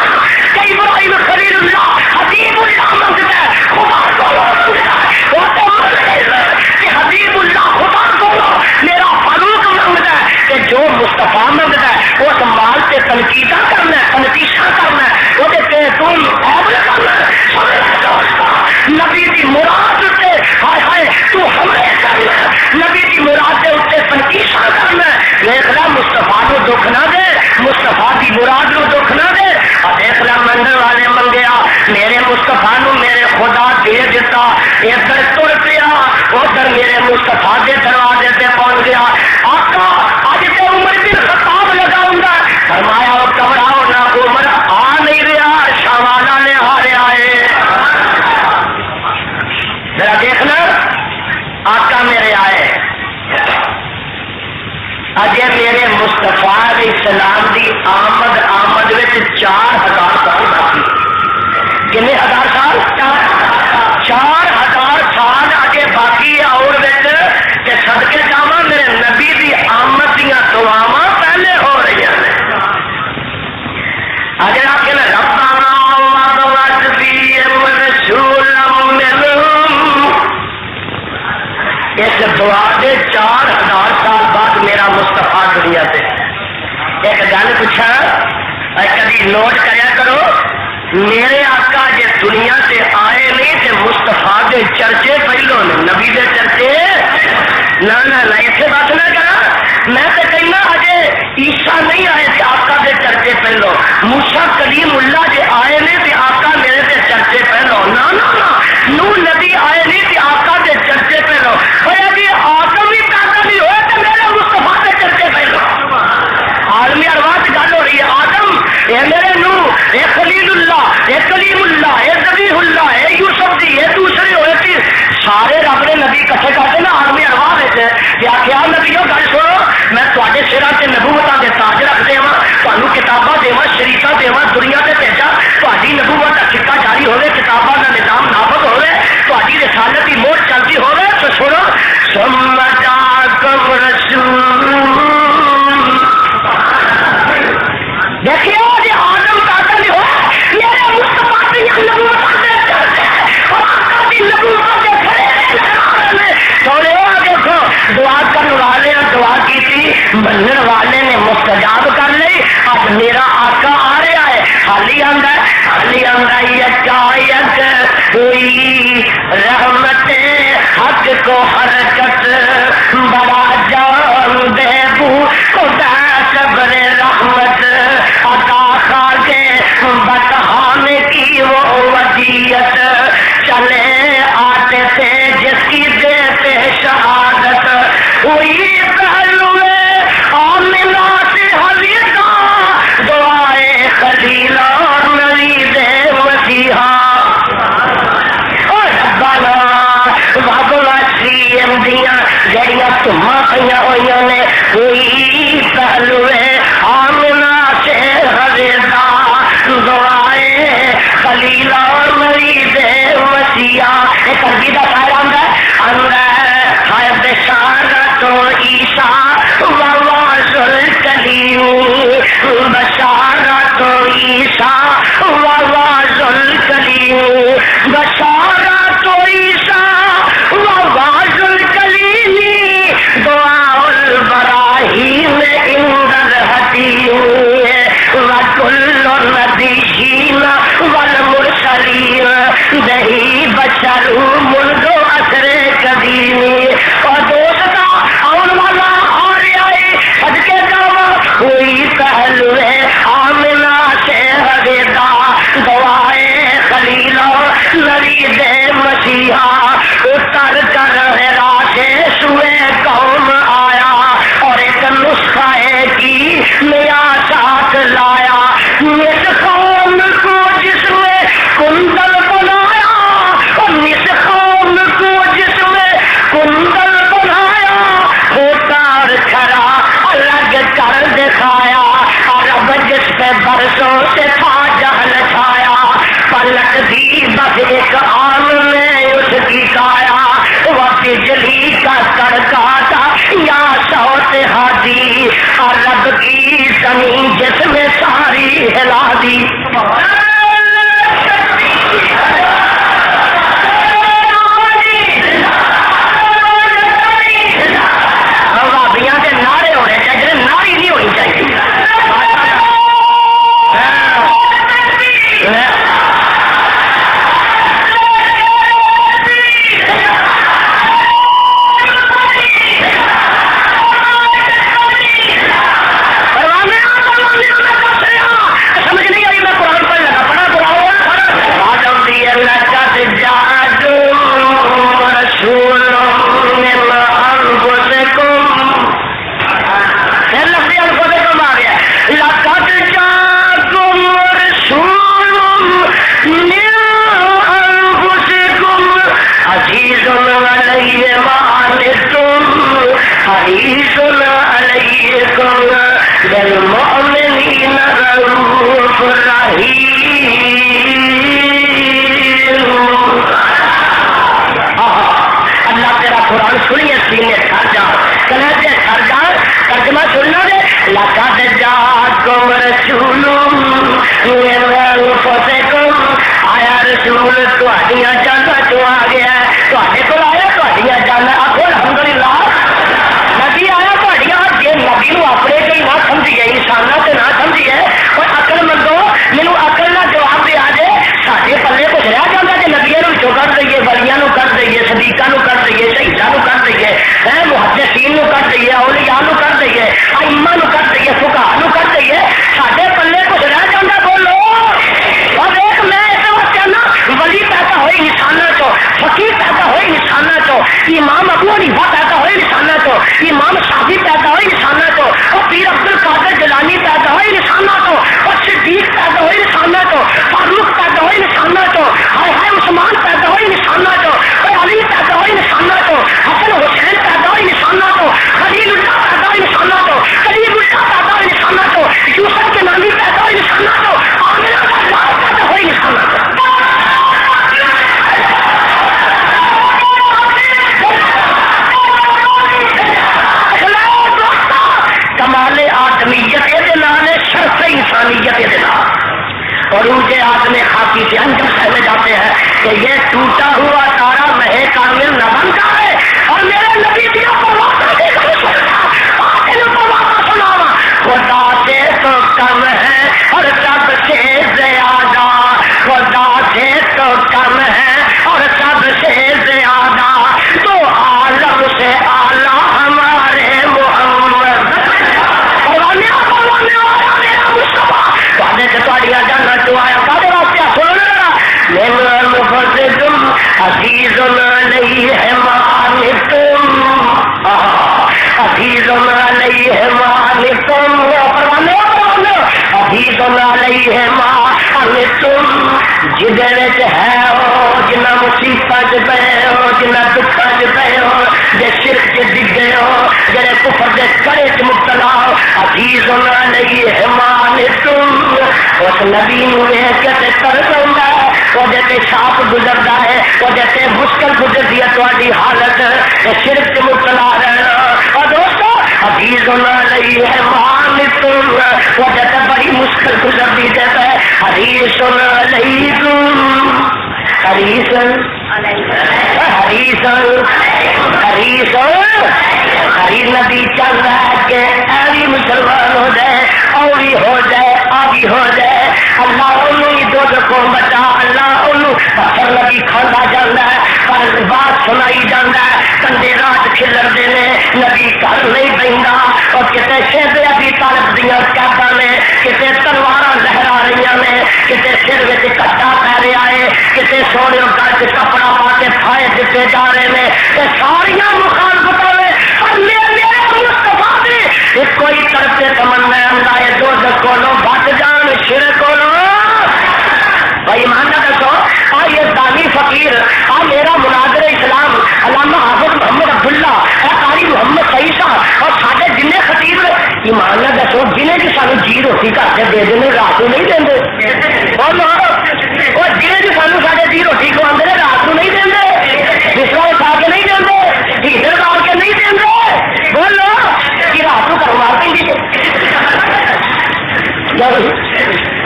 کہ ابراہیم خلیل اللہ حبیب اللہ منگتا ہے خدا کو منگتا ہے وہ تو منگتا ہے کہ حبیب اللہ خدا کو میرا فاروق منگتا ہے کہ جو مصطفیٰ منگتا ہے اس مال سے تنقیدہ کرنا ہے تنقیشہ کرنا ہے وہ تے تم عیب کرنا ہے نبی دی مراد سے ہائے ہائے تو ہمیں کرنا نبی دی مراد دے اتنے تنقیشہ کرنا ہے دیکھ لا مصطفیٰ کو دکھ نہ دے مصطفیٰ دی مراد کو دکھ نہ دے اور دیکھ لا منگل والے منگیا میرے مصطفیٰ نو میرے خدا دے دیتا ادھر تر پیا ادھر میرے مصطفیٰ دے دروازے سے پہنچ گیا آقا اج تے عمر بن خطاب لگاؤں گا فرمایا وہ گھبراؤ نہ عمر آ نہیں رہا شوالا نے آ رہا ہے ذرا دیکھنا آقا میرے آئے اجے میرے مصطفیٰ علیہ السلام دی آمد وچ 4000 سال باقی کنے 1000 سال 4000 سال اجے باقی اور وچ کہ صدقے جاواں میرے نبی دی آمد دیاں دعاواں پہلے ہو رہی ہیں اجے آپ کے ربنا وابعث فیہم رسولا منہم اس دعا کے 4000 سال بعد میرا مصطفیٰ دنیا سے ایک گل پوچھا کبھی نوٹ کریا کرو میرے آقا جے دنیا سے آئے نہیں تے مصطفیٰ دے چرچے پہلو نے نبی دے چرچے نہ اتنے بات نہ کرا میں تو کہنا اجے عیسیٰ نہیں آئے تھے آقا دے چرچے پہلو موسیٰ کلیم اللہ جے آئے نہیں تے آقا میرے دے چرچے پہلو نہ نو نبی آئے نہیں تے آقا دے چرچے پہلو بھائی ابھی آقا بھی پیدا نہیں ہوئے تو میرے مصطفیٰ دے چرچے پہلو عالمی ارواح گل ہو رہی ہے آدم اے میرے نو اے خلیل اللہ اے کلیم اللہ اے ذبیح اللہ اے یوسف دی اے دوسرے ہوئے تھی سارے رب نے نبی کٹھے کرتے نا عالمی ارواح آخیا نبیو گل سنو میں تے سراں تے نبوتاں دے تاج رکھ دیواں تانوں کتاباں دیواں شریعتاں دیواں دنیا تے بھیجاں تہاڈی نبوت دا سکہ جاری ہوے کتاباں دا نظام نافذ ہوے تہاڈی رسالت دی مہر چلتی ہوے تو سنو ثم جاءکم رسول دیکھیے جی آدم پیدا نہیں ہوا میرے مصطفیٰ دی نبوت دے چلتے اور آقا دی نبوت دے کھڑے نے سونے دیکھو دعا کرنے والے دعا کی تھی منن والے نے مستجاب کر لی اب میرا آقا آ رہا ہے حالی آندا یکایک ہوئی رحمت حق کو حرکت بڑا جان دے بو خدا صبر رحمت عطا خا کے بتانے کی وہ ودیت چلے آتے تھے جس کی دیتے شہادت ہوئی پہلو آمنہ سے حریدہ دعائے خلیل اور مرید مسیحا اور ربنا وابعث فیہم دیاں جڑیاں تمہاں پہیاں ہوئیاں نے ہوئی پہلو آمنہ سے حریدہ دعائے خلیل اور مرید مسیحا ایک عربی دا شاعر آندا ہے بشارت عیسیٰ وواز الکلیم بشارت عیسیٰ وواز الکلیم بشارت عیسیٰ وواز الکلیم دعاء البراہیم عند الحکیم وکل النبیین والمرسلین بہی بشر منذ عصر قدیم اور دوستا آن والا آ رہا ترجمہ سننا دے لقد جاءکم رسول من انفسکم آیا رسول تہاڈیاں جاناں چوں آ گیا تہاڈے کول آیا تہاڈیاں جاناں آکھو الحمدللہ نبی آیا تہاڈیاں جے نبی نو اپنے تے نہ سمجھیے انساناں تے نہ سمجھیے اور عقل مندو مینوں عقل نہ جواب دے آ جے ساڈے پلے کچھ رہ جاندا جے نبیاں نو چوں کر دئیے ولیاں نو کر دئیے صدیقاں نو کر دئیے شہیداں نو کر دئیے محدثین نو کر دئیے اولیاء نو کر دئیے ائمہ نو کر دئیے فقہاء نو کر دئیے ساڈے پلے کچھ رہ جاندا بولو اور دیکھ میں اس واسطے نا ولی پیدا ہوئے انساناں چوں فقیر پیدا ہوئے انساناں چوں امام ابو حنیفہ پیدا ہوئے انساناں چوں امام شافعی پیدا ہوئے انساناں چوں اور پیر عبد القادر جیلانی پیدا ہوئے انساناں چوں اور صدیق پیدا ہوئے انساناں چوں فاروق پیدا ہوئے انساناں چوں ہائے ہائے عثمان پیدا ہوئے انساناں چوں اور علی پیدا ہوئے انساناں چوں حسن حسین پیدا ہوئے انساناں چوں خلیل اللہ پیدا ہوئے انساناں چوں کلیم اللہ پیدا ہوئے انساناں چوں یوسف کے نامی پیدا ہوئے انساناں چوں آمنہ کا لال پیدا ہوئے انساناں چوں کمال آدمیت کے نام ہے شرف انسانیت کے نام اور ان کے آدمی خاکی سے انجم سہنے جاتے ہیں کہ یہ ٹوٹا ہوا تارا مہے کامل نہ بنتا ہے اور میرے نبی دیا پروازہ سناوا خدا سے تو کم ہے اور سب سے زیادہ خدا سے تو کم ہے اور سب سے زیادہ تو عالم سے اعلیٰ ہمارے محمد جانا جو آیا کھانے واسطے سننا عزیز علیہ معنتم عزیز علیہ معنتم عزیز علیہ معنتم جدھر ہے ہو جنہ مصیبت پہ ہو جنہ دکھ پہ ہو جے شرک کے ڈگے ہو جڑے کفر دے کڑے چ مبتلا ہو عزیز علیہ معنتم اس نبی نو ویکھ کے تر پیندا ہے وہ جتے سانپ گزردا ہے وہ جتے مشکل گزرتی ہے تہاڈی حالت شرک چ مبتلا رہنا اور دوستو عزیز علیہ معنتم وہ جتے بڑی مشکل گزرتی ہے حریص علیکم حریص حریص حریص حریص نبی چل رہا ہے کہ ایوی مسلمان ہو جائے اوی ہو جائے آگی ہو جائے اللہ انہوں ہی دو کو بچا اللہ انہوں پتھر لگی کھانا جانا ہے پر بات سنائی جانا ہے کندے رات کھلر دینے نبی گھر نہیں بہندا اور کتے شہد ابھی طالب دیاں کیپاں نے کتے تلواراں لہرا رہی نے کتے سر وچ کٹا پی رہا ہے کتے سونے گل چ کپڑا پا کے پھائے دیتے جا رہے ہیں یہ ساریاں مخالفتاں نے پر میرے مصطفیٰ نے کوئی طرف سے تمنا اللہ ہے دو کولوں بچ جان شرک کولوں بھائی ماننا دسو آ یہ دانی فقیر آ میرا مناظر اسلام علامہ حافظ محمد عبداللہ قاری محمد سعید صاحب اور سارے جن خطیب ایمان نہ دسو جنہیں کہ سانو جی روٹی گھر سے دے دیں رات کو نہیں دیں اور جنہیں کہ سانو سارے جی روٹی کھواتے ہیں رات کو نہیں دیں بستر اٹھا کے نہیں دیں ہیٹر ڈال کے نہیں دیں بولو کہ رات کو کروا دیں گے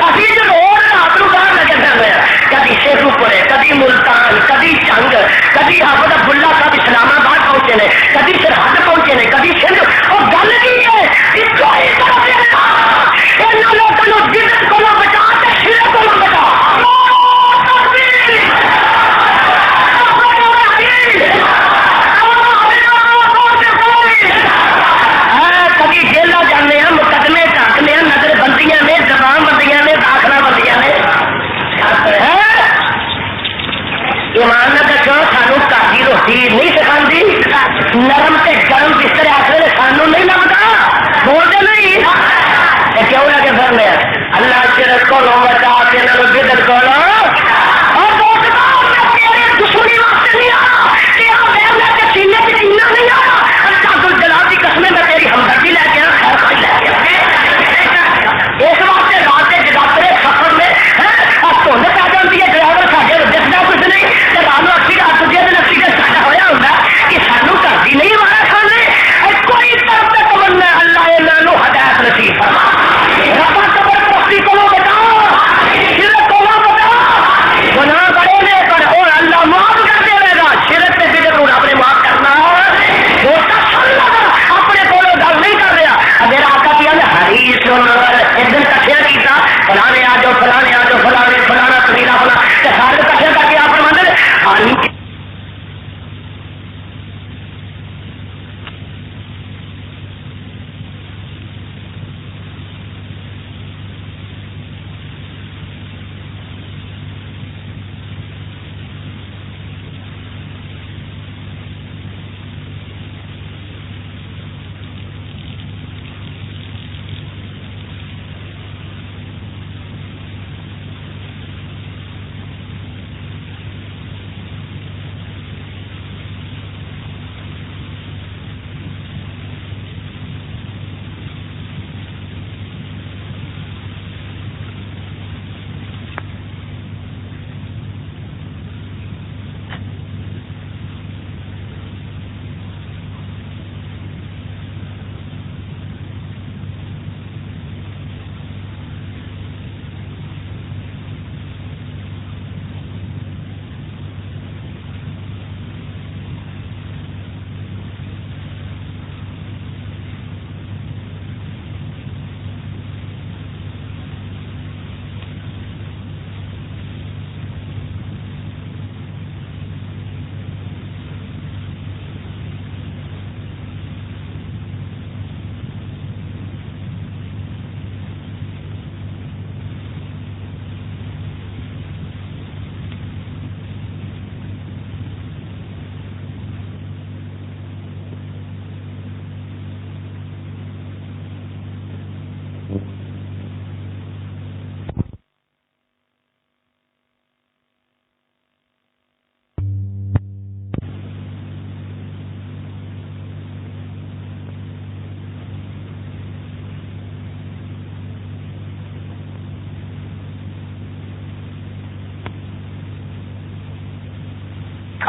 ابھی جو روز رات کو باہر لگے پھر رہے کبھی شیخو پورے کبھی ملتان کبھی چنگ کبھی حافظ عبداللہ صاحب اسلام آباد پہنچے نے کبھی سرحد پہنچے نے کبھی سندھ اور گل کی ہے لوگوں جدت کو بچا شرک کو بچا کبھی جیلا جانے ہیں مقدمے ٹاکنے ہیں نظر بندیاں نے زبان بندیاں نے داخلہ بندیاں نے ایمان نہ دسو سانو گھر کی روٹی نہیں سکھاتی نرم سے گرم بستر آخر سانو نہیں لگتا بولتے نہیں کیوں لگے پھر لیا اللہ شرک کو لو بچا کے بدت کو لو دشمنی واسطے نہیں آیا سینے سے سینا نہیں آیا جلال کی قسمیں میں تیری ہمدردی لے کے خیر خائی لے کے اس واسطے رات کے جگاتے سفر میں دھند پی جاتی ہے ڈرائیور ساڈے دکھتا کچھ نہیں رات کو ایکسیڈنٹ ایکسیڈنٹ ساڈا ہوا ہوتا کہ سانو گھر کی نہیں مارا کھانے کوئی طرف تمنا اللہ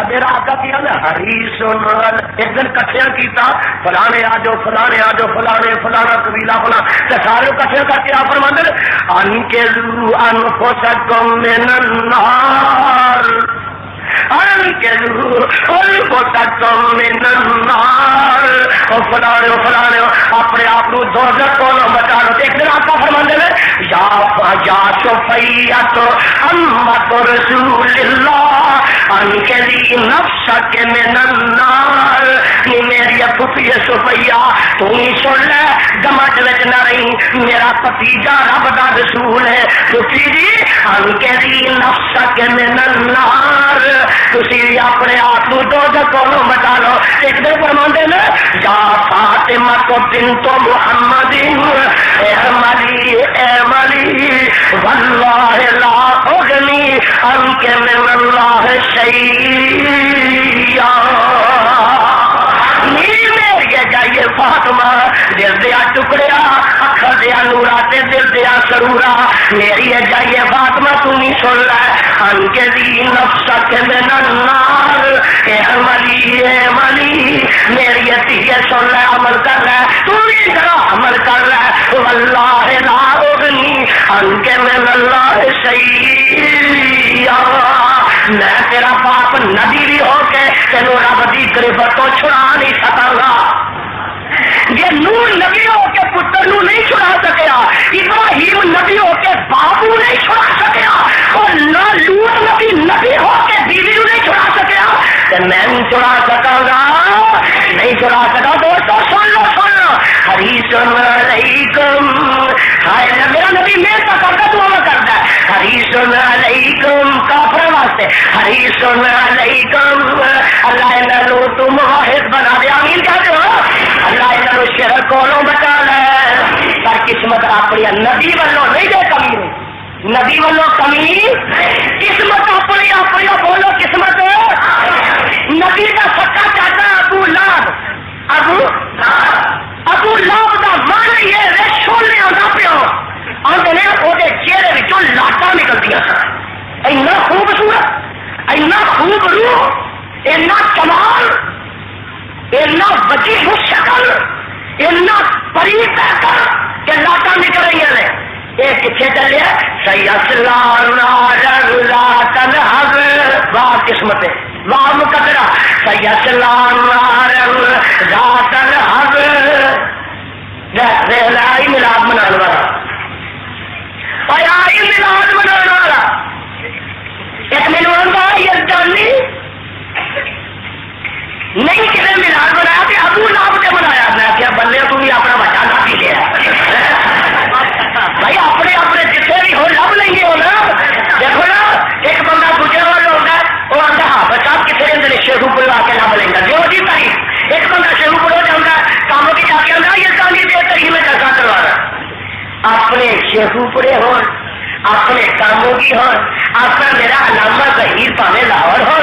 میرا آقا کیا نا حریص ایک دن کٹھیاں کیتا فلانے آ جاؤ فلانے آ جاؤ فلانے فلانا قبیلہ فلاں سارے کٹھے کر کے آپ فرماندے انکذو انفسکم من النار فلانے اپنے آپ دوزخ کو بچا لو. ایک دن آقا فرماندے نے یا صفیۃ امۃ رسول اللہ انکذی نفسک من النار. میری پھپھی صفیہ تو ہی سن لے گمٹ وچ نہ رہی میرا بھتیجا رب دا رسول ہے. پھپھی جی انکذی نفسک من النار تسی اپنے آپ کو دوزخ کو بچا لو. ایک دن فرماندے نے یا فاطمہ بنت محمد اعملی اعملی واللہ لا اغنی عنک من اللہ شیئا. جائیے فاطمہ دل دیا ٹکڑیا اکھر دیا نورا تے دل دیا سرورا میری ہے جائیے فاطمہ تمہیں سن لے انکذی نفسک من النار. اے عملی اے عملی میری ہے سن لے عمل کر لے تمہیں ذرا عمل کر لے واللہ لا اغنی عنک من اللہ شیئا. میں تیرا باپ نبی بھی ہو کے تینوں رب دی گرفت تو چھڑا نہیں سکاں گا. یہ نور نبی ہو کے پتر نو نہیں چھڑا سکیا ابراہیم نبی ہو کے بابو نہیں چھڑا سکیا اور نہ لوط نبی نبی ہو کے بیوی نو نہیں چھڑا سکیا کہ میں نہیں چھڑا سکاں گا نہیں چھڑا سکا. دوستو سن لو حریص علیکم ہائے میرا نبی محنت کرتا تو ہمیں کرتا ہے حریص علیکم کافر واسطے حریص علیکم اللہ انہوں تم واحد بنا دے. آمین کہتے ہو اللہ انہوں شرک کولوں بچا لے. پر قسمت اپنی نبی والوں نہیں دے کمی نہیں نبی والوں کمی قسمت اپنی اپنی بولو قسمت نبی کا سچا چاچا ابو لہب ابو لہب کا من یہ چھولے آتا پیو آتے نے وہ چہرے وچوں لاٹاں نکلدیاں سن. اینا خوبصورت اینا خوب روح اینا کمال اینا وجیح شکل اینا پری پیکر کہ لاٹاں نکل رہی ہیں. یہ کتنے چلے سیصلی نارا ذات لہب واہ قسمت واہ مقدرہ سیصلی نارا ذات لہب. آئی ملاد منانے والا آئی ملاد منانے والا ایک میرے آتا یزدانی نہیں کسی ملاد بنایا کہ ابو لہب نے بنایا. میں کیا بندے تو بھی اپنا بچہ نہ پی لیا بھائی اپنے اپنے جتنے بھی ہو لب لیں گے ہو نا. دیکھو نا ایک بندہ دوسرے والا ہوتا ہے وہ آتا ہاں بچہ کسی نے شیخو پور آ کے لب لیں گا جو جی تاریخ ایک بندہ شیخو پور ہو جاتا ہے کاموں کی جا کے آتا یہ کام دے تاریخ میں جلسہ کروا رہا اپنے شیخو پورے ہو اپنے کاموں کی ہو اپنا میرا علامہ ظہیر پاوے لاہور ہو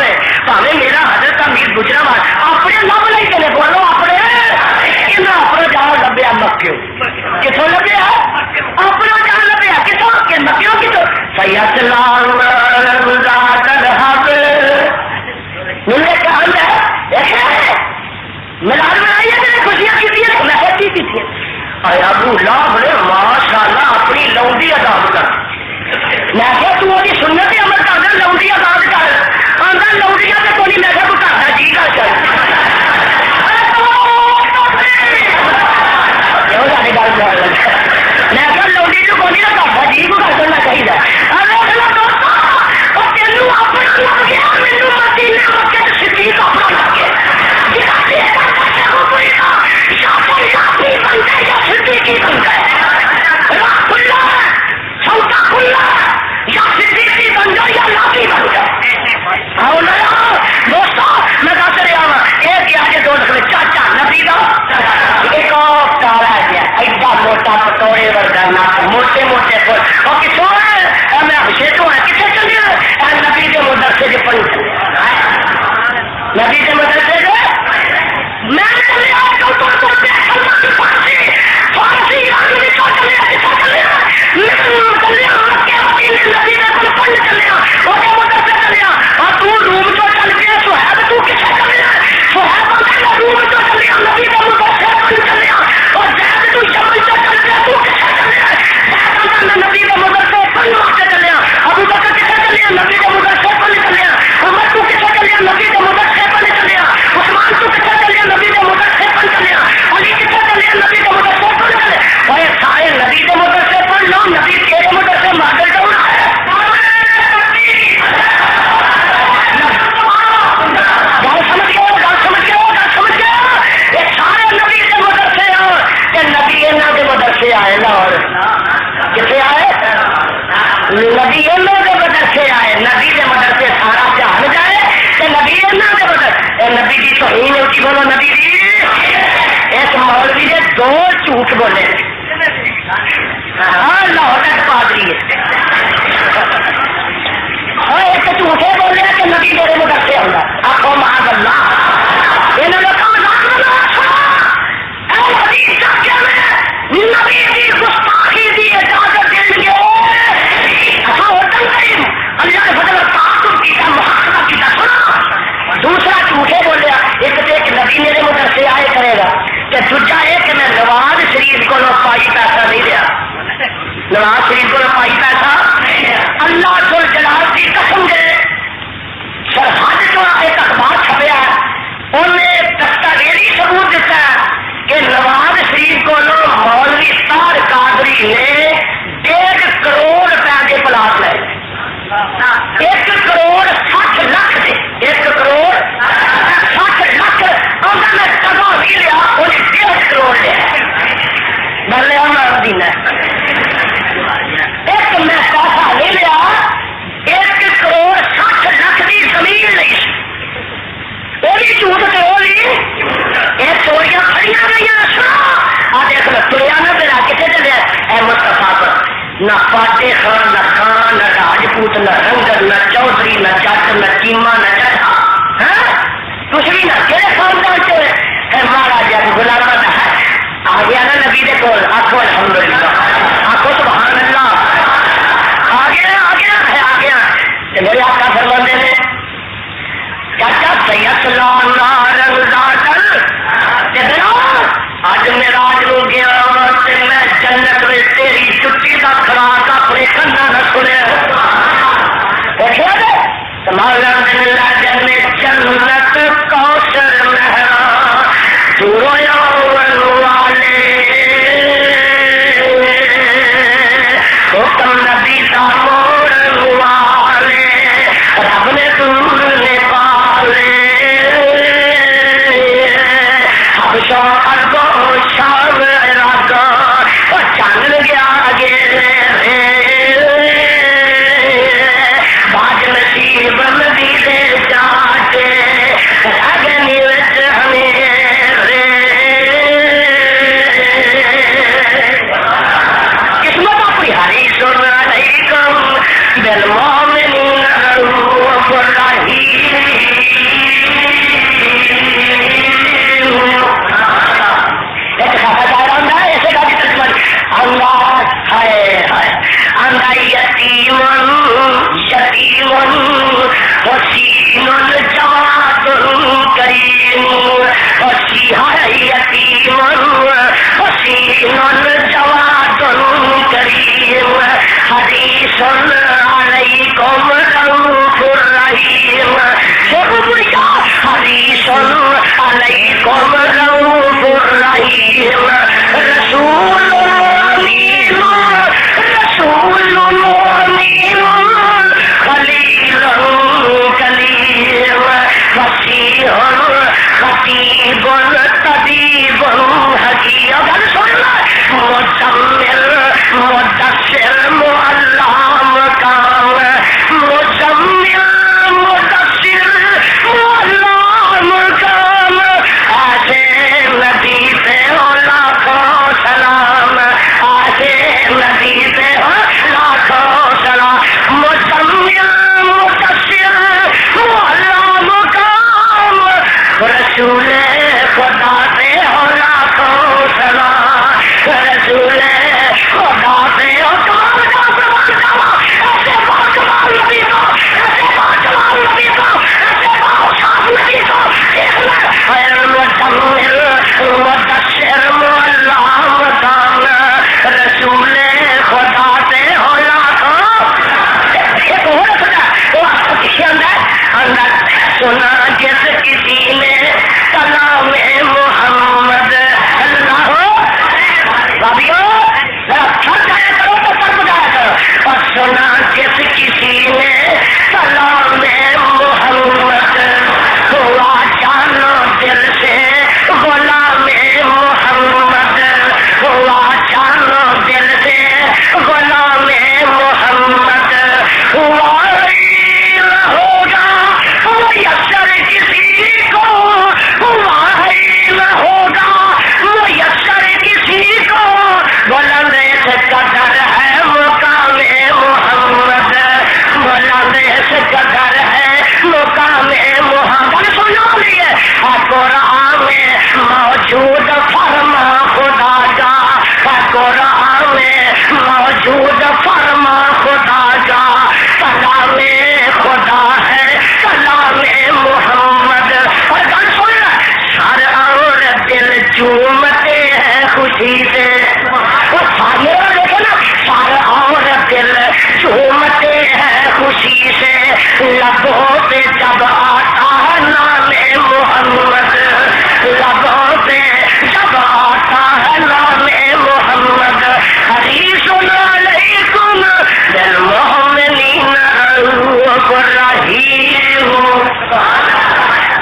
پاوے میرا حضرت امیر گجرات اپنے لب لے کے بولو اپنے اپنا جہاں لبیا مکیوں کتوں لبیا اپنا جہاں لبیا کتوں کہ مکیوں کتوں سیصلی ذات لہب ملے کا حل ہے ملاد بنائی ہے میرے خوشیاں کی تھی میں کی تھی ابو لہب نے ماشاء اللہ اپنی لونڈی آزاد کر. میں کہ تو وہ سنت عمل کر لونڈی آزاد کر آدھا لونڈیاں سے کوئی میں کہ گھر جی کر چل میں کہ لونڈی جو کوئی نہ گھر جی کو کر کرنا چاہیے. تینوں اپنا لگ گیا مینو مدینے مکے صدیق اپنا لگ گیا یا صدیقی بن گئے راہ کھلا سودا کھلا یا صدیقی بن جائے یا لاقی بن جائے. دوستو میں کہتے رہا ہوں ایک آگے دو لکھ چاچا نبی کا ایک اور تارا گیا ایڈا موٹا پتوڑے ورگا ناک موٹے موٹے پھول اور کسوں ہے میں ابھیشیکوں ہے کتنے چلے نبی کے مدرسے سے پڑھ چلے نبی کے مدرسے سے میں چلے فارسی نبی چلے اور تو روم چو چل گیا سو ہے بولے ہاں لاہور تک پادری ہے ایک جھوٹے بولے کہ نبی میرے مدرسے ہوگا آخو معاذ اللہ انہوں نے کہا نبی کی گستاخی کی اجازت دیں گے اللہ نے فضل تعاقب کیا محاکمہ کیا سنا دوسرا جھوٹے بولیا ایک تو ایک نبی میرے مدرسے آئے کرے گا کہ دوجا ہے کہ میں نواز شریف کو پائی پیسہ نہیں دیا نواز شریف کو پائی پیسہ اللہ جل جلال کی قسم دے سرحد جو ایک اخبار چھپیا انہیں دستاویزی ثبوت دیتا ہے کہ نواز شریف کو مولوی طاہر قادری نے 1.5 کروڑ روپے کے پلاٹ لے 1 کروڑ 60 لاکھ دے 1 کروڑ 60 لاکھ اگر میں تباہ بھی لیا انہیں 1.5 کروڑ لیا میں لیا دینا ایک میں پیسہ لے لیا 1 کروڑ 60 لاکھ کی زمین نہیں وہ بھی جھوٹ تو وہ لی یہ چوریاں کھڑی گئی آ دیکھ لو تریا نہ میرا کتنے چلے اے مصطفیٰ پر نہ فاتح خان نہ خان نہ راجپوت نہ رنگت نہ چودھری نہ جٹ نہ چیما نہ جٹا کچھ بھی نہ کہڑے خاندان سے مہاراجا غلام ہے آ گیا نا نبی دے کول آخو الحمدللہ آخو سبحان اللہ آ گیا ہے آ گیا میرے آقا فرماندے نے چاچا سید اج میرا گیا میں جنت میں تیری چھٹی کا خراک اپنے کنا نہ سنیا جنت کوثر مہرا والے حکم نبی کا موڑ والے رب نے دور نے پالے شام راگا چند گیا گے باج نصیب ندی دے جاتے راگنی وچ قسمت اپنی ہری سن رہی کم بالمومنین رؤوف رحیم یتیم حسین جواد کریم یتیم حسین جواد کریم حدیث علیکم رؤوف رحیم حدیث علیکم رؤوف رحیم رسول خطیب طبیب حکیم مزمل مدثر معلم کام مزمل مدثر معلم کام آجے نبی پہ لاکھوں سلام آجے نبی پہ لاکھوں سلام مزمل مدثر معلم کام رسول خدا پہ ہو لاکھوں سلام رسول خدا پہ ہو مدثر معلم کام رسول خدا پہ ہو لاکھوں ایک اور سنا جس کسی نے کلام محمد اللہ بابیو کرو تو سر بجایا کرو اور سنا جس کسی نے کلام محمد ہوا جانو دل سے غلام محمد ہوا جانو دل سے غلام محمد ہوا ہوگا اثر لبوں پہ جب آتا ہے نام محمد، لبوں پہ جب آتا ہے نام محمد، حریص علیکم بالمؤمنین رؤوف رحیم۔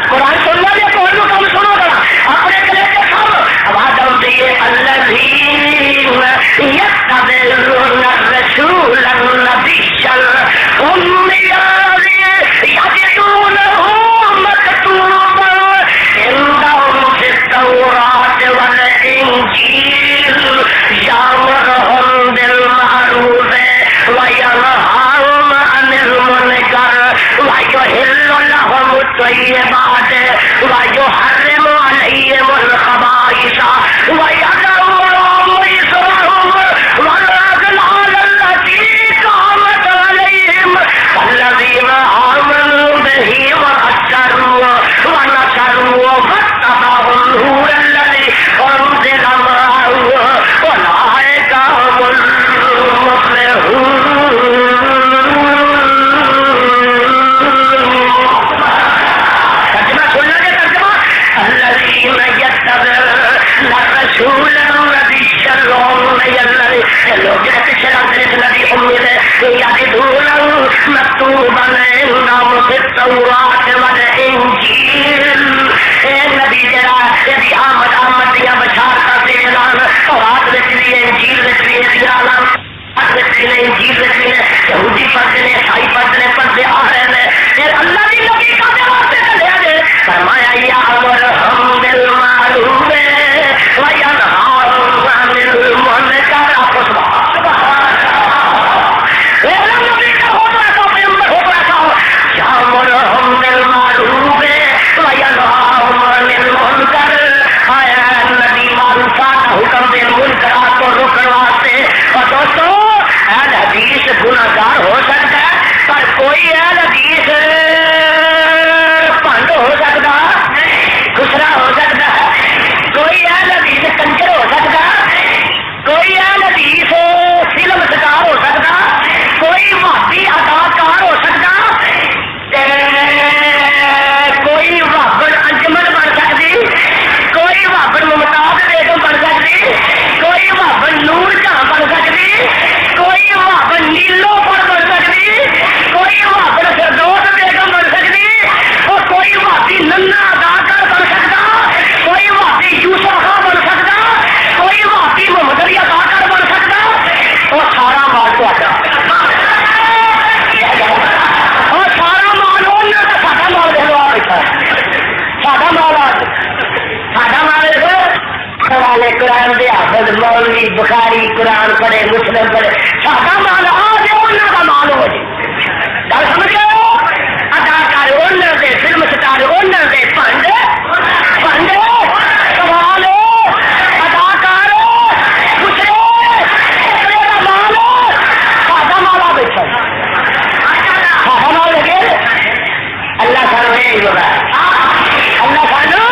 قرآن سننا دے تو ہم کم سنو گا اپنے گلے کے سب آدم دیے الذین یتبعون الرسول النبی الامی یجدونہ مکتوبا عندهم فی التوراۃ والانجیل یأمرهم بالمعروف وینہاہم عن المنکر ویحل لهم الطیبات ویحرم علیہم الخبائث ویضع عنہم إصرهم والأغلال التي كانت عليهم الذين آمنوا به وعزروه ونصروه واتبعوا النور الذي أنزل معه أولئك هم المفلحون۔ الذين يتبعون الرسول النبي الأمي لوگ الذي أمي يجدونه مكتوبا عندهم في التوراة والإنجيل۔ نبی جڑا دی آمد دیا بشارت دے اعلان تورات وچ بھی انجیل وچ بھی اعلان انجیل وچ بھی یہودی پڑھتے ہیں عیسائی پڑھتے ہیں پڑھتے آ رہے ہیں پھر اللہ دی نبی کا واسطے چلیا جے فرمایا یأمرهم بالمعروف وینہاہم عن المنکر۔ یأمرهم بالمعروف وینہاہم عن المنکر، نبی معروفات کا حکم دے منکرات کو روکنے واسطے۔ اور دوستو اہل حدیث گناہگار ہو سکتا ہے پر کوئی اہل حدیث پنڈ ہو سکتا، خسرا ہو سکتا، کوئی اہل حدیث کنجر ہو سکتا، کوئی اہل حدیث فلم سٹار ہو سکتا، کوئی وہابی اداکار ہو سکتا، کوئی وابر انجمن بن سکتی، کوئی وابر ممتاز بیگم بن سکتی، کوئی وابر نور جہاں بن سکتی، کوئی وابر نیلو پر بن سکتی، کوئی وابر فردوس بیگم بن سکتی، اور کوئی وابی ننا اداکار بن سکتا، کوئی وابی یوسف خان بن سکتا، کوئی وابی محمد علی اداکار بن سکتا، اور سارا مال تو آتا اور سارا مال ہونا تو ساڈا مال دے لو آ بیٹھا ساڈا مال آ ساڈا مال قرآن قرآن دے حافظ مولوی بخاری قرآن پڑھے مسلم پڑھے ساڈا مال آ جائے انہوں کا مال ہو جائے گل سمجھ گئے اداکار انہوں دے فلم سٹار انہوں دے پنڈ سوال اداکار دوسرے کا مال ساڈا مال آ بیٹھا ساڈا مال لگے اللہ سانو یہ بتایا اللہ سانو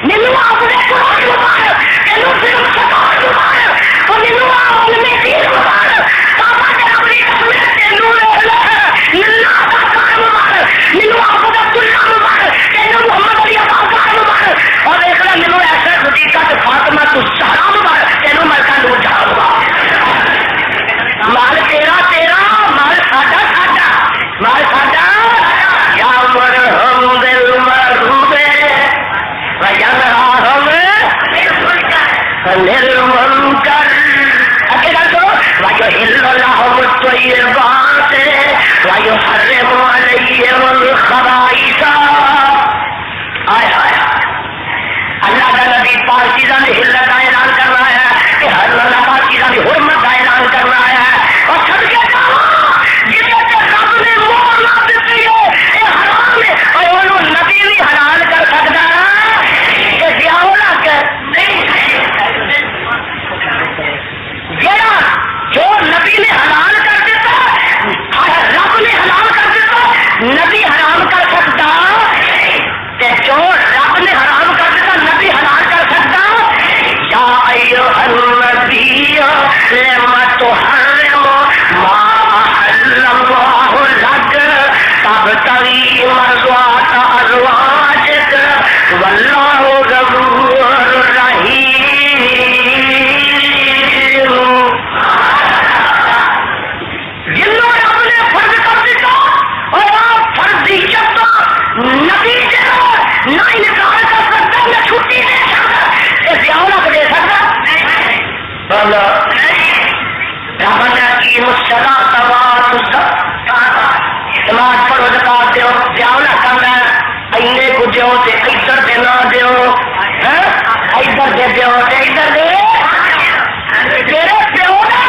مینو اپنے قرآن مبارک تینوں فلم سٹار مبارک اور مینو عالم دین مبارک بابا کے امریکہ میں تینوں ننا اداکار مبارک مینو عبد اللہ مبارک تینوں محمد علی اداکار مبارک اور ایک مینو ایسا صدیقہ فاطمہ الزہرا مبارک تینوں ملکہ نور جہاں مبارک۔ مال تیرا تیرا مال ساڈا ساڈا مال ساڈا۔ یأمرهم بالمعروف وینہاہم عن المنکر۔ اگے گل سنو ویحل لهم الطیبات ویحرم علیہم الخبائث۔ آیا اللہ کا نبی پاک چیزاں کی حلت کا اعلان کر رہا ہے کہ ہر اللہ پاک چیزاں کی حرمت کا اعلان کر رہا ہے اور سب کے جسے رب نے مہر نہ دیتی ہے یہ حرام ہے اور انہوں نبی بھی حلال کر سکتا ہے کہ بیاہ نہ کر جڑا جو نبی نے حلال کر دیتا رب نے حلال کر دیتا نبی حرام کر سکتا کہ جو رب نے حرام کر دیتا نبی حلال کر سکتا۔ یا ایھا النبی لما تحرم پیو سے ادھر دے تیرے پیو کا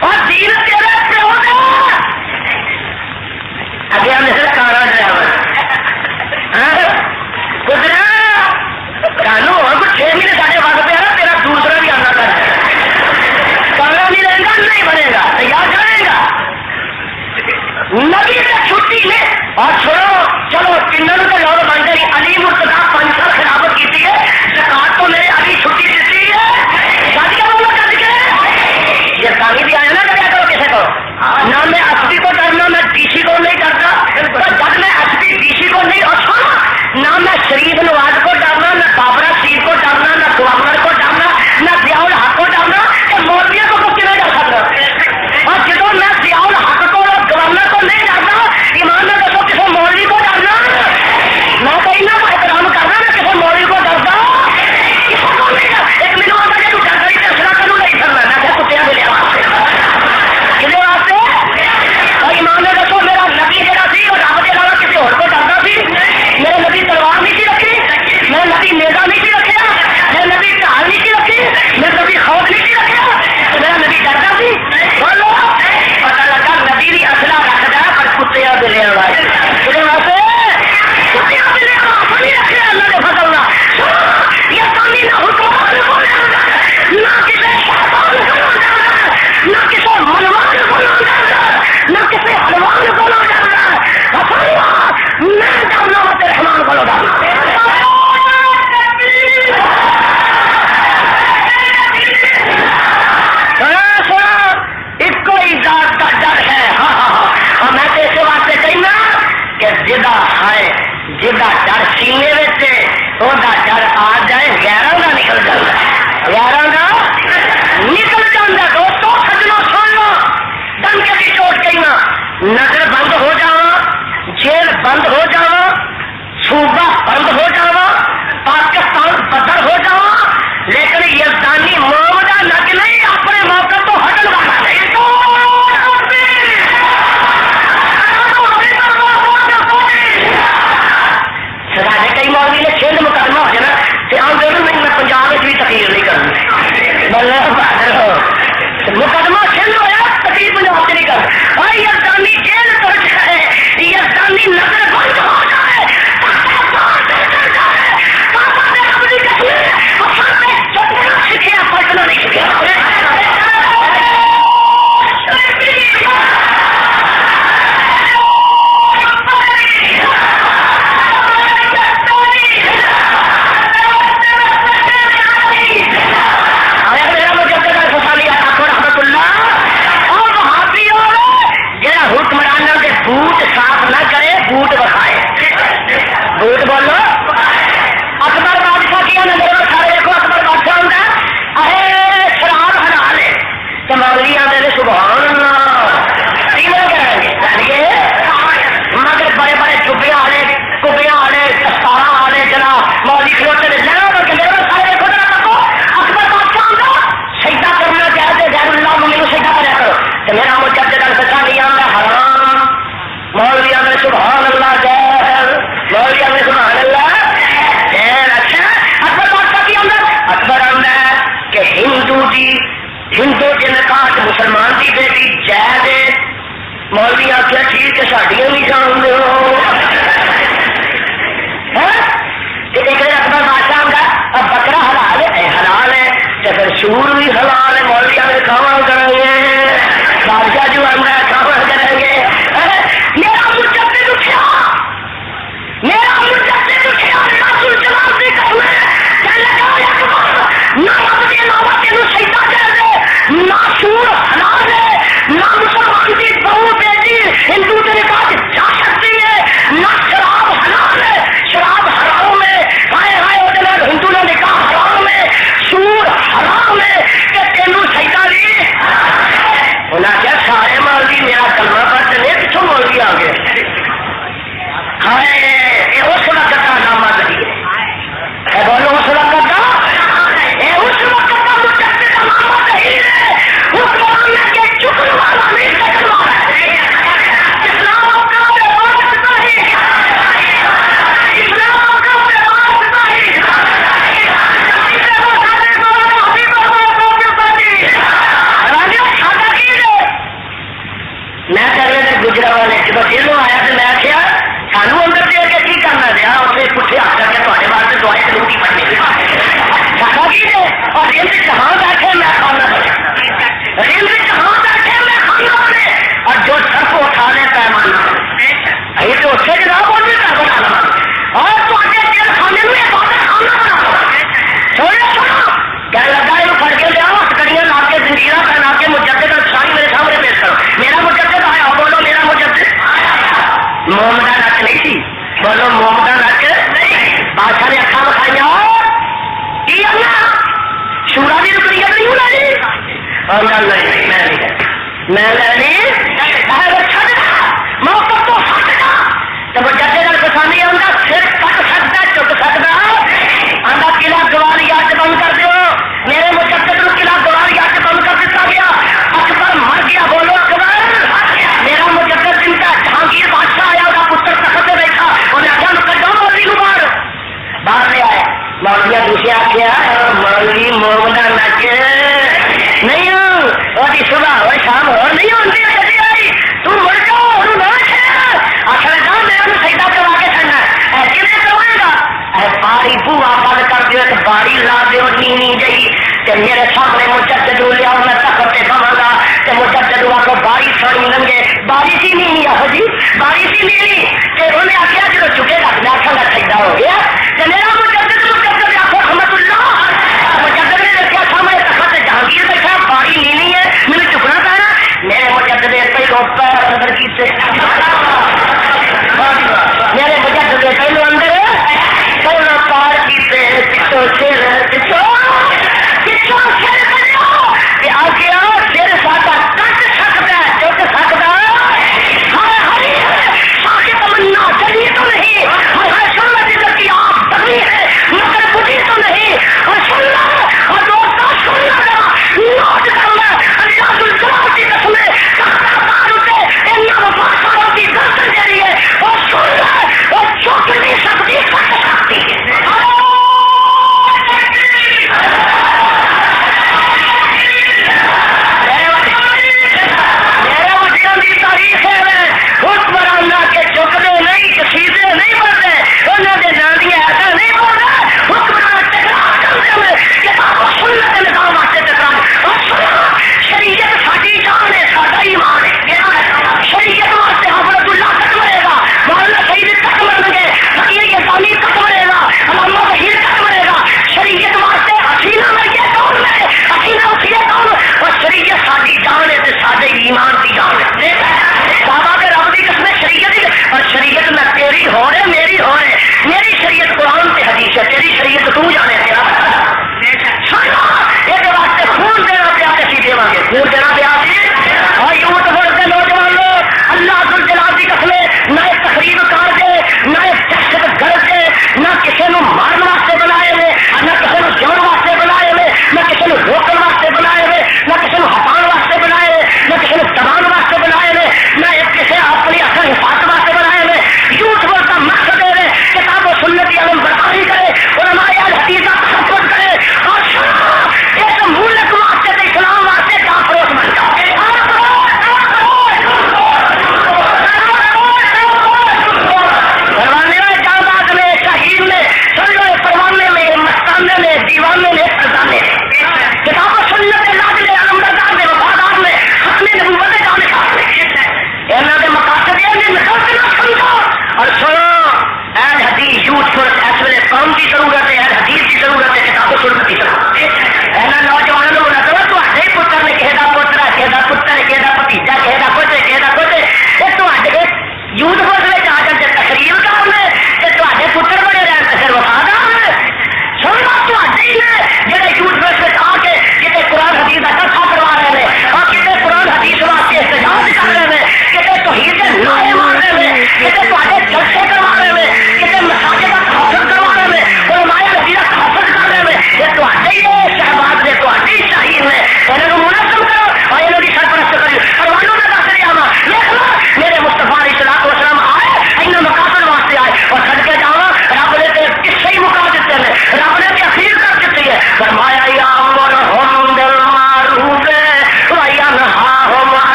اور دین تیرے پیو کا اگے ہم نے کارا ڈرائیور گزرا کانو اور کچھ 6 مہینے ساڑھے وقت پہ نا تیرا دوسرا بھی آنا کر کارا نہیں رہے گا نہیں بنے گا تیار کرے گا نبی نے چھٹی لے اور چھوڑو چلو کنن کا لوگ بن گئی علی مرتضی 5 سال خلافت کی ہے زکات تو میرے علی چھٹی دیتی ہے شادی کا بولو کر کے یہ کامی بھی آیا نہ کریا کرو کسی کو نہ میں ایس پی کو ڈرنا میں ڈی سی کو نہیں ڈرتا جب میں ایس پی ڈی سی کو نہیں اور نہ میں شریف نواز کو ڈرنا نہ بابرا شریف کو ڈرنا نہ گورنر کو ڈرنا نہ ضیاء الحق کو ڈرنا کہ مولویوں کو کچھ نہیں ڈر سکتا اور جب میں ضیاء الحق کو اور گورنر کو نہیں ڈرنا ایمان میں دسو کسی مولوی کو ڈرنا میں کہیں نہ احترام کرنا میں کسی مولوی کو ڈرتا ایک مینو آتا ہے تو ڈر گئی فیصلہ کروں نہیں کرنا میں کہ کتیا ملے واسطے کھلے واسطے اور ایمان میں دسو میرا نبی جہاں سی اور رب کے علاوہ کسی اور کو ڈرتا سی میرے نبی تلوار نہیں سی رکھی میرے نبی نیزا نہیں سی رکھا میرے نبی ڈھال نہیں سی رکھی میرے نبی خوف نہیں سی رکھا میرا نبی ڈرتا سی بولو پتا لگا نبی بھی اصلہ رکھتا ہے پر کتیا ملے واسطے کھلے واسطے کتیا ملے واسطے نہیں رکھے اللہ نے فضل نہ یہ کامی نہ حکمان کو نہ کسی شیطان کو نہ کسی ملوان کو نہ کسی حلوان کو نہ ڈرنا میں ڈرنا رحمان کو ڈرنا ایک کوئی ذات کا ڈر ہے اور میں تو اس واسطے کہنا کہ جدا ہے جدا ڈر سینے میں وہ ڈر آ جائے غیروں کا نکل جاتا غیروں کا نکل جاتا دوستوں سجنوں سن لو ڈن کے بھی چوٹ کہنا نظر بند ہو جاوا جیل بند ہو جاوا صوبہ بند ہو جاوا پاکستان بدر ہو جاوا لیکن یزدانی معاملہ نک نہیں اپنے موقع تو ہٹن والا نہیں کئی مولوی نے 6 مقدمہ ہو جانا میں پنجاب بھی تقریر نہیں کرنا مقدمہ چھل ہوا تقریر پنجاب سے نہیں کرنا یزدانی جیل تو جائے یزدانی نظر بند ہو جائے سیکھا پڑھنا نہیں سیکھا بوٹ صاف نہ کرے بوٹ بکھائے بوٹ بولو اکبر بادشاہ کیا نظر سارے دیکھو اکبر بادشاہ ہوتا ہے شراب حلال ہے تو مولوی آتے ہیں سبحان اللہ کریں گے مگر بڑے بڑے چبے والے کبیا والے دستارا والے جناب مولوی کھلوتے سارے دیکھو اکبر بادشاہ ہوتا سجدہ کرنا چاہتے غیر اللہ مجھے سجدہ کرا کرو تو میرا مجدد الفسا نہیں آتا حرام مولوی نے سبحان اللہ جہر مولوی نے سبحان اللہ جہر اچھا اکبر بادشاہ کے اندر اکبر آتا ہے کہ ہندو جن کاٹ مسلمان کی بیٹی جائز ہے مولوی آخیا ٹھیک ہے ساڈیاں بھی جانتے ہو اکبر بادشاہ آتا اب بکرا حلال ہے تو پھر سور بھی حلال ہے مولوی نے کھاوا کریں گے بادشاہ جو آتا ہے کھاوا کریں گے میرا مجدد اٹھیا نہ رب کے علاوہ تینوں سجدہ کر دے نہ سور حلال ہے نہ مسلمان کی بہو بیٹی ہندو کے پاس جا سکتی ہے میں پہلے گجرا والے جب جیلوں آیا تو میں کیا سانو اندر دے کے کی کرنا دیا اسے پوچھے آ کر کے تھوڑے واسطے دوائی ضرور کی پڑنی سارا کی ہے اور رند جہاں بیٹھے میں کھانا بنے رند جہاں بیٹھے میں کھانا بنے اور جو سرف اٹھا لے پیمانا یہ تو اسے جناب اور بھی کر بنا اور تو دل کھانے میں کھانا بنا سونے سنو کیا لگا یہ پڑھ کے لیا کڑیاں لا کے زنجیرہ پہنا کے مجدد انصاری میرے سامنے پیش کرو میرا مجدد آیا بولو میرا مجدد محمدہ نچ نہیں تھی بولو محمدہ نچ بادشاہ نے اکھا بکھائی شورا بھی رکڑیت نہیں بنا میں لینی موقف تو سکتا تو مجدد الفسانی آتا سر کٹ سکتا چک سکتا آتا قلعہ گوالیا سے بند کر دو میرے مجدد کو قلعہ گوالیا سے بند کر دیتا گیا اکبر مر گیا بولو اکبر میرا مجدد دن کا جہانگیر بادشاہ آیا اس کا پتر تخت پہ بیٹھا انہیں جنگ کر دو مولوی کو باہر لے آیا مولویا دوسرے آخیا مولوی محمدہ نچ نہیں اور صبح اور شام اور نہیں ہوتی کدی آئی تم مڑ جاؤ اور نہ آخر جاؤ میرا سجدہ کروا کے چڑھنا ہے کتنے کروائے گا باری بوا بند کر دیو تو باری لا دیو نینی جی تے میرے سامنے مجدد لیا میں تخت پہ کھاواں گا تے مجدد کو باری سونی لنگے باری سی نینی آ جی باری سی نینی تے انہیں آخیا جب چکے گا میں آخا گا سجدہ ہو گیا تے میرا مجدد آخو رحمت اللہ مجدد نے دیکھا سامنے تخت جہانگیر بیٹھا باری نینی ہے مجھے چکنا پینا میرے مجدد پہلو پیر اندر کیتے میرے مجدد پہلو اندر پہلو پار کیتے پچھو سر پچھو سر بنو کہ آ گیا سر ساڈا کٹ سکتا ہے چک سکتا ہری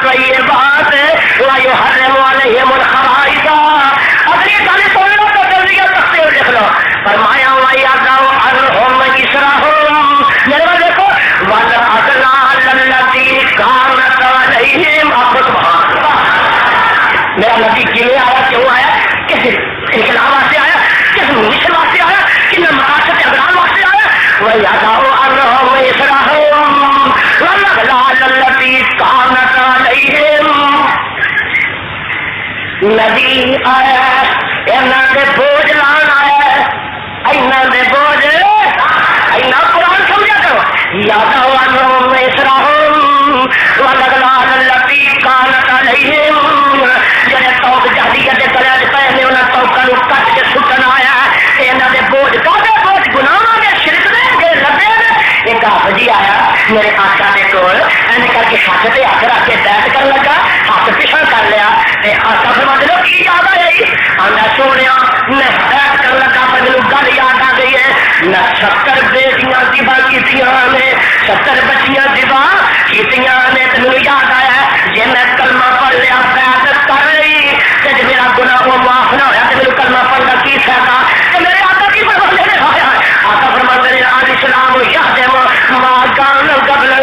الطيبات ويحرم عليهم الخبائث. اگلی گل سن لو تو جلدی تختے ہو لکھ لو. فرمایا وَيَضَعُ عَنْهُمْ إِصْرَهُمْ. میرے بات دیکھو وَالْأَغْلَالَ الَّتِي كَانَتْ عَلَيْهِمْ. آپ سبحان اللہ. میرا نبی کیوں آیا، کیوں آیا، کس انقلاب واسطے آیا، کس مشن واسطے آیا، کن مقاصد اغلال واسطے آیا. وَيَضَعُ عَنْهُمْ إِصْرَهُمْ وَالْأَغْلَالَ الَّتِي كَانَتْ عَلَيْهِمْ. نبی آیا اینا دے بوجھ لان آیا، اینا دے بوجھ اینا قرآن سمجھا کرو. یادو عنہم اسرہم والأغلال التي كانت علیہم. جڑے توق جہلیت دے تلے دے پہنے انہاں توقاں نوں کٹ کے سٹن آیا. اینا دے بوجھ کاہدے بوجھ گناہاں دے، شرک دے، لبے دے. ایک حافظی آیا میرے آقا دے کول اینے کر کے ہاتھ تے ہاتھ رکھ کے بیعت کرن لگا، ہاتھ پیچھے کر لیا تے آقا فرماندے لو کی یاد آئی؟ آندا سونیا میں بیعت کرن لگا پر مینوں گل یاد آ گئی ہے. میں 70 بیٹیاں ذبح کیتیاں نے، 70 بچیاں ذبح کیتیاں نے. تے مینوں یاد آیا جے میں کلمہ پڑھ لیا بیعت کر رہی تے جے میرا گناہ وہ معاف نہ ہویا تے مینوں کلمہ پڑھنا کی فائدہ. تے میرے آقا کی فرماندے نے آیا، آقا فرماندے نے الاسلام یہدم ما کان قبلہ.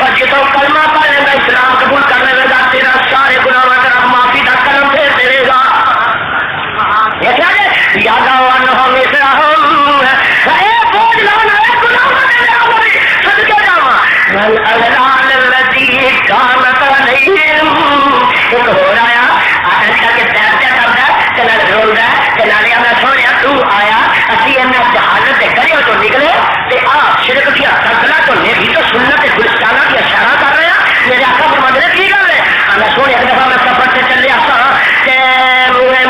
اور جدوں کلمہ پڑھ لے گا، اسلام قبول کر لے گا، تیرا سارے گناہاں کا معافی دا کرم دے دے گا. یہ کیا ہے؟ یاد عنہم اسرہم. اے بوجھ لانا ہے گناہاں دے نبی صدقے جاواں. والأغلال التي كانت علیہم. ایک ہو رہا آن کر کے بیعت کردا تے نال روندا تے نال آندا سونیا تو آیا اسی انہاں جہالت دے گھریوں تو نکلے تے آ شرک دی تکلا تو نہیں تو سنت گلستانہ دی اشارہ کر رہے ہیں. میرے آقا فرماندے نے کی گل ہے؟ آندا سونیا ایک دفعہ میں سفر تے چلیا سا تے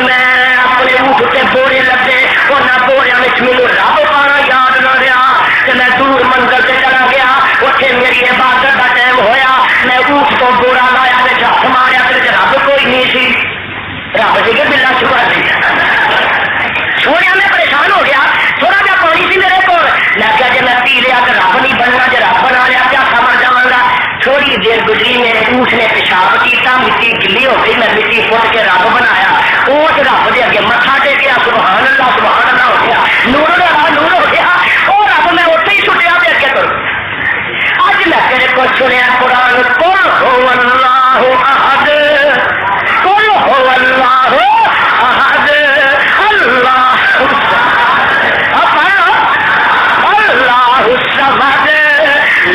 میں اپنے اونٹ تے بورے لگے، انہاں بوریاں وچ مینوں رب پانا یاد نہ رہیا تے میں دور منزل تے چلا گیا. اوتھے میری عبادت دا ٹائم ہویا، میں اونٹ تو بورا لایا تے ہاتھ ماریا تے رب کوئی نہیں سی. رب سی کہ بلا چھپا سی. سونے میں پریشان ہو گیا، تھوڑا جا پانی سی میرے کو، میں کیا جی میں پی لیا تو رب نہیں بننا، جی رب بنا لیا کیا سمر جاؤں گا. تھوڑی دیر گزری میرے اونٹ نے پیشاب کیا، مٹی گلی ہو گئی، میں مٹی پھٹ کے رب بنایا. اس رب دے اگے متھا ٹیکیا، سبحان اللہ ہو گیا، نور نور ہو گیا. وہ رب میں اتنے ہی چھٹیا دے کے کروں. اج میں تیرے کو سنیا قرآن قل هو اللہ احد، قل هو اللہ احد اللہ اللہ الصمد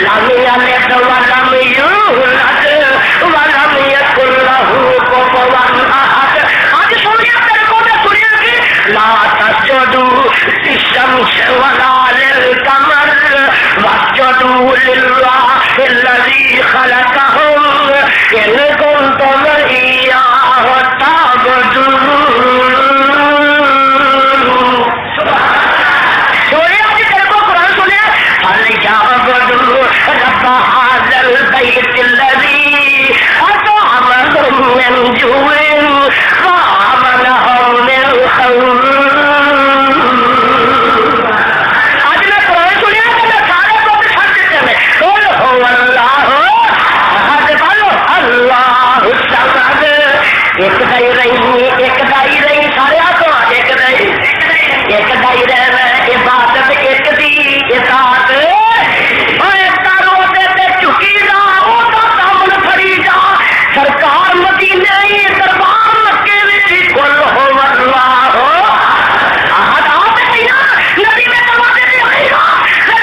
لم یلد ولم یولد ولم یکن له کفوا احد. آج سنیا تیرے کو میں سنیا کہ لا تسجدوا للشمس ولا للقمر واسجدوا للہ الذی خلقهم ان کنتم ایاہ تعبدون. رب هذا البيت الذي أطعمهم من جوع وآمنهم من خوف. آج میں قرآن سنیا تو میں سارے کو چھڑ دیتے ہیں. قل هو اللہ احد، بولو اللہ الصمد. ایک دائی رہی سارے آتوں ایک دائی رہنا عبادت ایک دی اطاعت. سرکار مدینے دربار مکے وچ کل ہو اللہ احد آپ ہے نا. نبی میں دروازے پہ آئے گا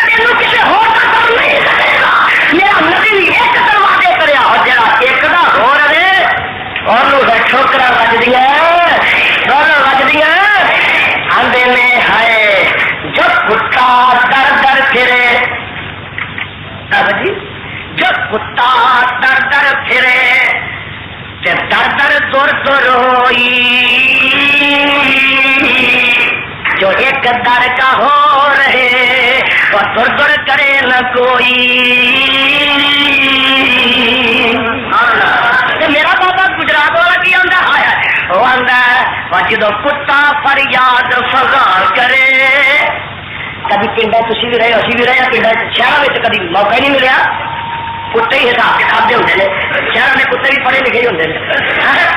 تینوں کسی ہور کا کر نہیں سکے گا. میرا نبی ایک دروازے پر آ جڑا ایک دا ہو رہے اور لوگ ٹھوکرا بجدیاں آندے میں ہے جب کتا در در پھرے. جی جب کتا در در پھرے در در دور دور ہوئی، جو ایک در کا ہو رہے وہ دور دور کرے نہ کوئی. میرا بابا گجرات والا کی آندا آیا وہ آندا جدو کتا فریاد فغان کرے. کبھی پنڈا تھی بھی رہے اسی بھی رہے پنڈا شہر میں کبھی موقع نہیں ملیا. کتے ہی حساب کتاب دے ہوتے ہیں شہر کے کتے بھی پڑھے لکھے ہوتے ہیں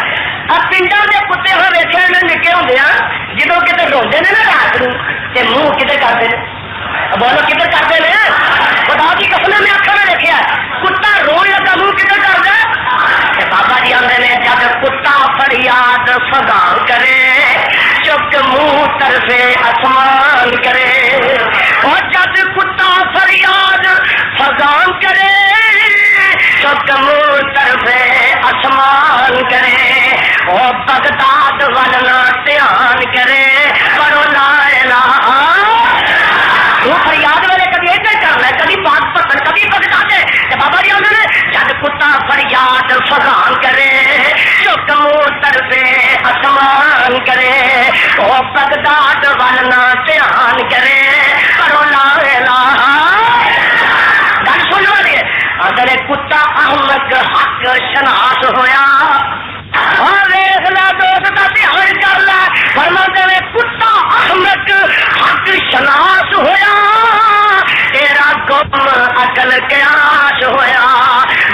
پنڈوں کے کتے ہو ویسے نکے ہوتے ہیں جدو کتنے روتے ہیں نا رات کو منہ کتنے کرتے ہیں بولو کدھر کرتے ہیں خدا کی قسم میں اکھر میں دیکھا کتا رون لگا منہ کدھر کرتا ہے بابا جی آدھے نے جب کتا فریاد فغان کرے چک منہ طرفے آسمان کرے اور جب کتا فریاد فغان کرے چک منہ طرفے آسمان کرے اور بغداد ولنا دھیان کرے پڑھو لا الہ وہ فریاد والے کبھی ادھر کرنا ہے کبھی بات پسند کبھی بغداد ہے بابا جی آدھے جب کتا فریاد فغان کرے چک منہ طرفے آسمان کرے اور بغداد ولنا دھیان کرے پڑھو لا الہ گل سن والے اگر کتا احمد حق شناس ہویا اور دیکھ لا دوست کا دھیان کر لا فرماتے میں کتا احمد حق شناس ہویا تیرا گم عقل قیاس ہویا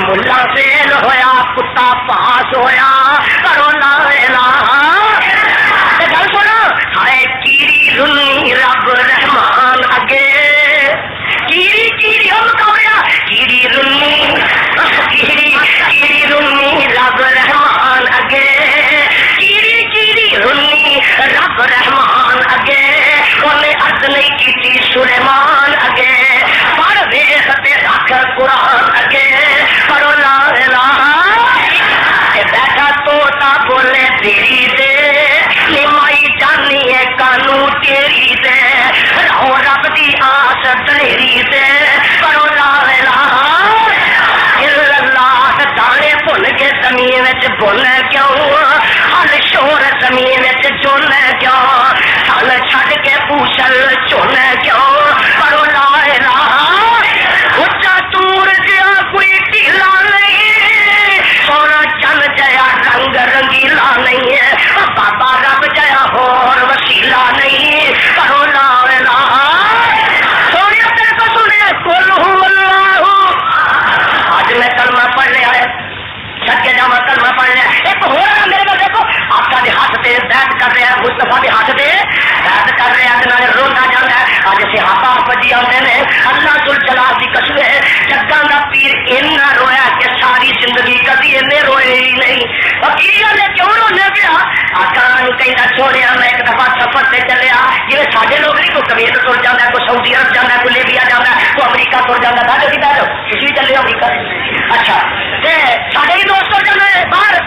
ملا فیل ہویا کتا پاس ہویا کرو لا الہ گل سنو ہائے کیری رنی رب رحمان اگے کیری کیری ہم کہیا کیری رنی کیری رنی رب رحمان اگے کیری کیری رنی رب رحمان اگے انہیں عرض نہیں کی سلیمان اگے پڑھ ویخ تے رکھ قرآن اگے پڑھو لا الہ بیٹھا توتا بولے تیری دے نمائی جانی ہے کانو تیری دے رہو رب دی آس دلیری دے پڑھو لا الہ الا اللہ دانے بھن کے زمین بھن کیوں ہل شور زمین چن کیوں سل چھڈ کے پوچھل چن کیوں پڑھو لا الہ اچا تور جیا کوئی ڈھیلا نہیں سونا چل جیا رنگ رنگیلا نہیں ہے بابا رب جیا ہور وسیلہ نہیں پڑھو لا الہ سونے تیرے کو سنے قل هو اللہ آج میں کلمہ پڑھ لیا ہے سچے جا میں کلمہ پڑھ لیا ایک ہو رہا میرے کو دیکھو آپ کا بھی ہاتھ پہ بیعت کر رہے ہیں مصطفیٰ بھی ہاتھ پہ بیعت کر رہے ہیں رونا جانا ہے آج صحابہ بجی آتے ہیں اللہ ذل جلال کی قسم ہے جگاں دا پیر اینا رویا کہ ساری زندگی کبھی اینے روئے ہی نہیں وکیل نے کیوں رونے پیا آقا کہیں نہ چھوڑیا میں ایک دفعہ سفر سے چلیا جی سارے لوگ نہیں کوئی کویت تر جانا ہے کوئی سعودی عرب جانا ہے کوئی لیبیا جانا ہے کوئی امریکہ تر جانا ہے کبھی بیٹھو کسی چلے امریکہ اچھا سارے ہی دوست تر جانا ہے باہر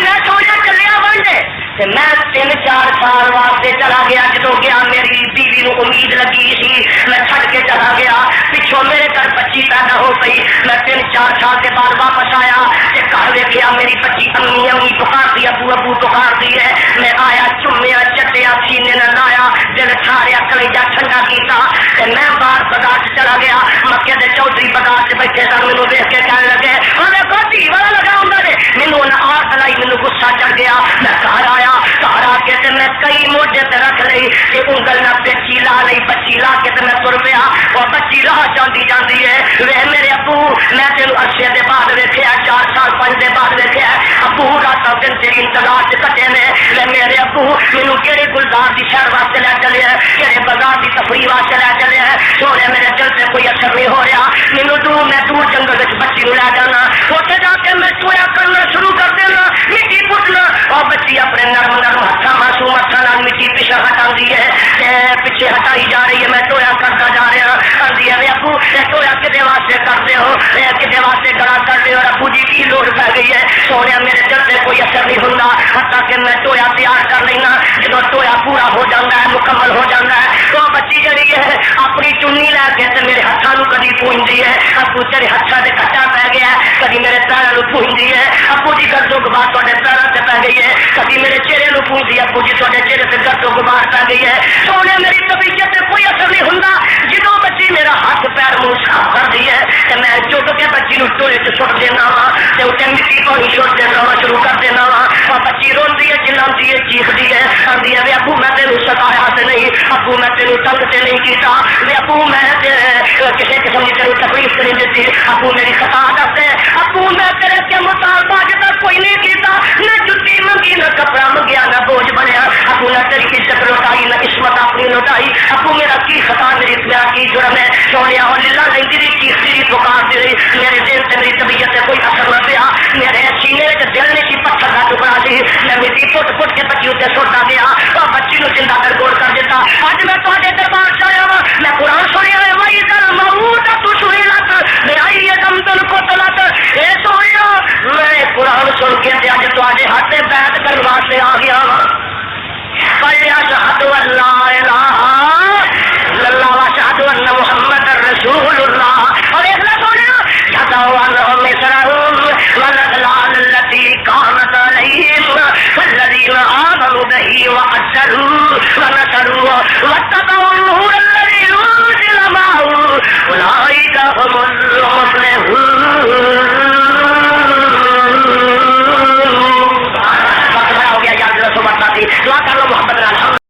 میں سوچا چلیا ونڈے میں 3-4 سال واسطے چلا گیا جدو گیا میری بیوی نو امید لگی سی میں چھڈ کے چلا گیا پچھوں میرے گھر بچی پیدا ہو گئی میں 3-4 سال کے بعد واپس آیا گھر ویکھیا میری بچی امی امی پکارتی ابو ابو پکارتی ہے میں آیا چومیا چٹیا سینے نہ لایا دل ٹھاریا کلیجا ٹھنڈا کیتا میں باہر بازار چلا گیا مکے دے چودھری بازار سے بیٹھے سن مینوں دیکھ کے کہنے لگے دیکھو دھی والا لگا ہوں مینوں آس لائی مینوں غصہ چڑھ گیا میں گھر آیا گھر آ کے میں کئی موڈے تے رکھ لئی تے انگل نہ بچی لا لئی بچی لا کے تے میں تر پیا اور بچی راہ جاندی ہے وے میرے ابو میں تینوں عرصے دے بعد ویکھیا 4 سال 5 دے بعد ویکھیا ابو رات دن تیری انتظار چ کٹے نے میرے ابو مینوں کہڑے گلزار دی شہر واسطے لے چلے کہڑے بازار دی تفریح واسطے لے چلے سونے میرے دل تے کوئی اثر نہیں ہو رہا مینوں میں دور جنگل وچ بچی نوں لے جانا اوتھے جا کے میں ٹویا کرنا شروع کر دینا مٹی پٹنا اور بچی اپنے نرم نرم ہاتھاں معصوم ہاتھاں نال مٹی پیچھے ہٹاندی ہے پیچھے ہٹائی جا رہی ہے میں ٹویا کرتا جا رہا آندی ہے ابو ٹویا کدے واسطے کرتے ہو کدے واسطے گڑا کر رہے ہو ابو جی کی لوڑ پی گئی ہے سونے میرے دل سے کوئی اثر نہیں ہوندا حتیٰ کہ میں ٹویا تیار کر لینا جدو ٹویا پورا ہو جاتا ہے مکمل ہو جاتا ہے تو بچی جڑی ہے اپنی چنی لے کے میرے ہاتھاں نوں کدی پونجدی ہے ابو تیرے ہاتھاں تے کٹا پی گیا کدی میرے پیراں نوں پونجدی ہے ابو جی گردو غبار تواڈے پیراں تے پی گئی ہے کبھی میرے چہرے نوں پونجدی ابو جی تواڈے چہرے تے گردو غبار پی گئی ہے سونے میری طبیعت تے کوئی اثر نہیں ہوندا جدوں بچی میرا ہاتھ پیر منہ صاف کردی ہے تے میں چک کے بچی نوں ٹوئے تے سٹ دینا وا تے اوتے مٹی پانی سٹ دینا وا شروع کر دینا وا اور بچی روندی ہے چلاندی ہے چیخدی ہے آندی ہے ابو میں تینوں ستایا تے نہیں ابو میں تینوں تنگ تے نہیں کیتا ابو میں کسی قسم کی تینوں تکلیف تے نہیں دتی ابو میری خطا دس ابو میں تیرے کے مطابق سوتا گیا اور بچی نو زندہ درگور کر دیتا. اج میں تواڈے دربار چ آیا وا, میں قرآن سنیا ہے وہی دل موت تسویلت بھائی دم دل کو تلت. اے سویا میں قرآن سن کے تے اج تواڈے ہاتھ تے بیعت کرن واسطے آ گیا وا. فَيَشْهَدُ أَن لَّا إِلَٰهَ إِلَّا اللَّهُ وَأَشْهَدُ أَنَّ مُحَمَّدًا رَّسُولُ اللَّهِ. اور اخلاص سنیا يَدْعُوا عَنْهُمْ إِصْرَهُمْ وَالْأَغْلَالَ الَّتِي كَانَتْ عَلَيْهِمْ وَالَّذِينَ آمَنُوا بِهِ وَعَزَّرُوهُ وَنَصَرُوهُ وَاتَّبَعُوا النُّورَ الَّذِي أُنزِلَ مَعَهُ أُولَٰئِكَ هُمُ الْمُفْلِحُونَ.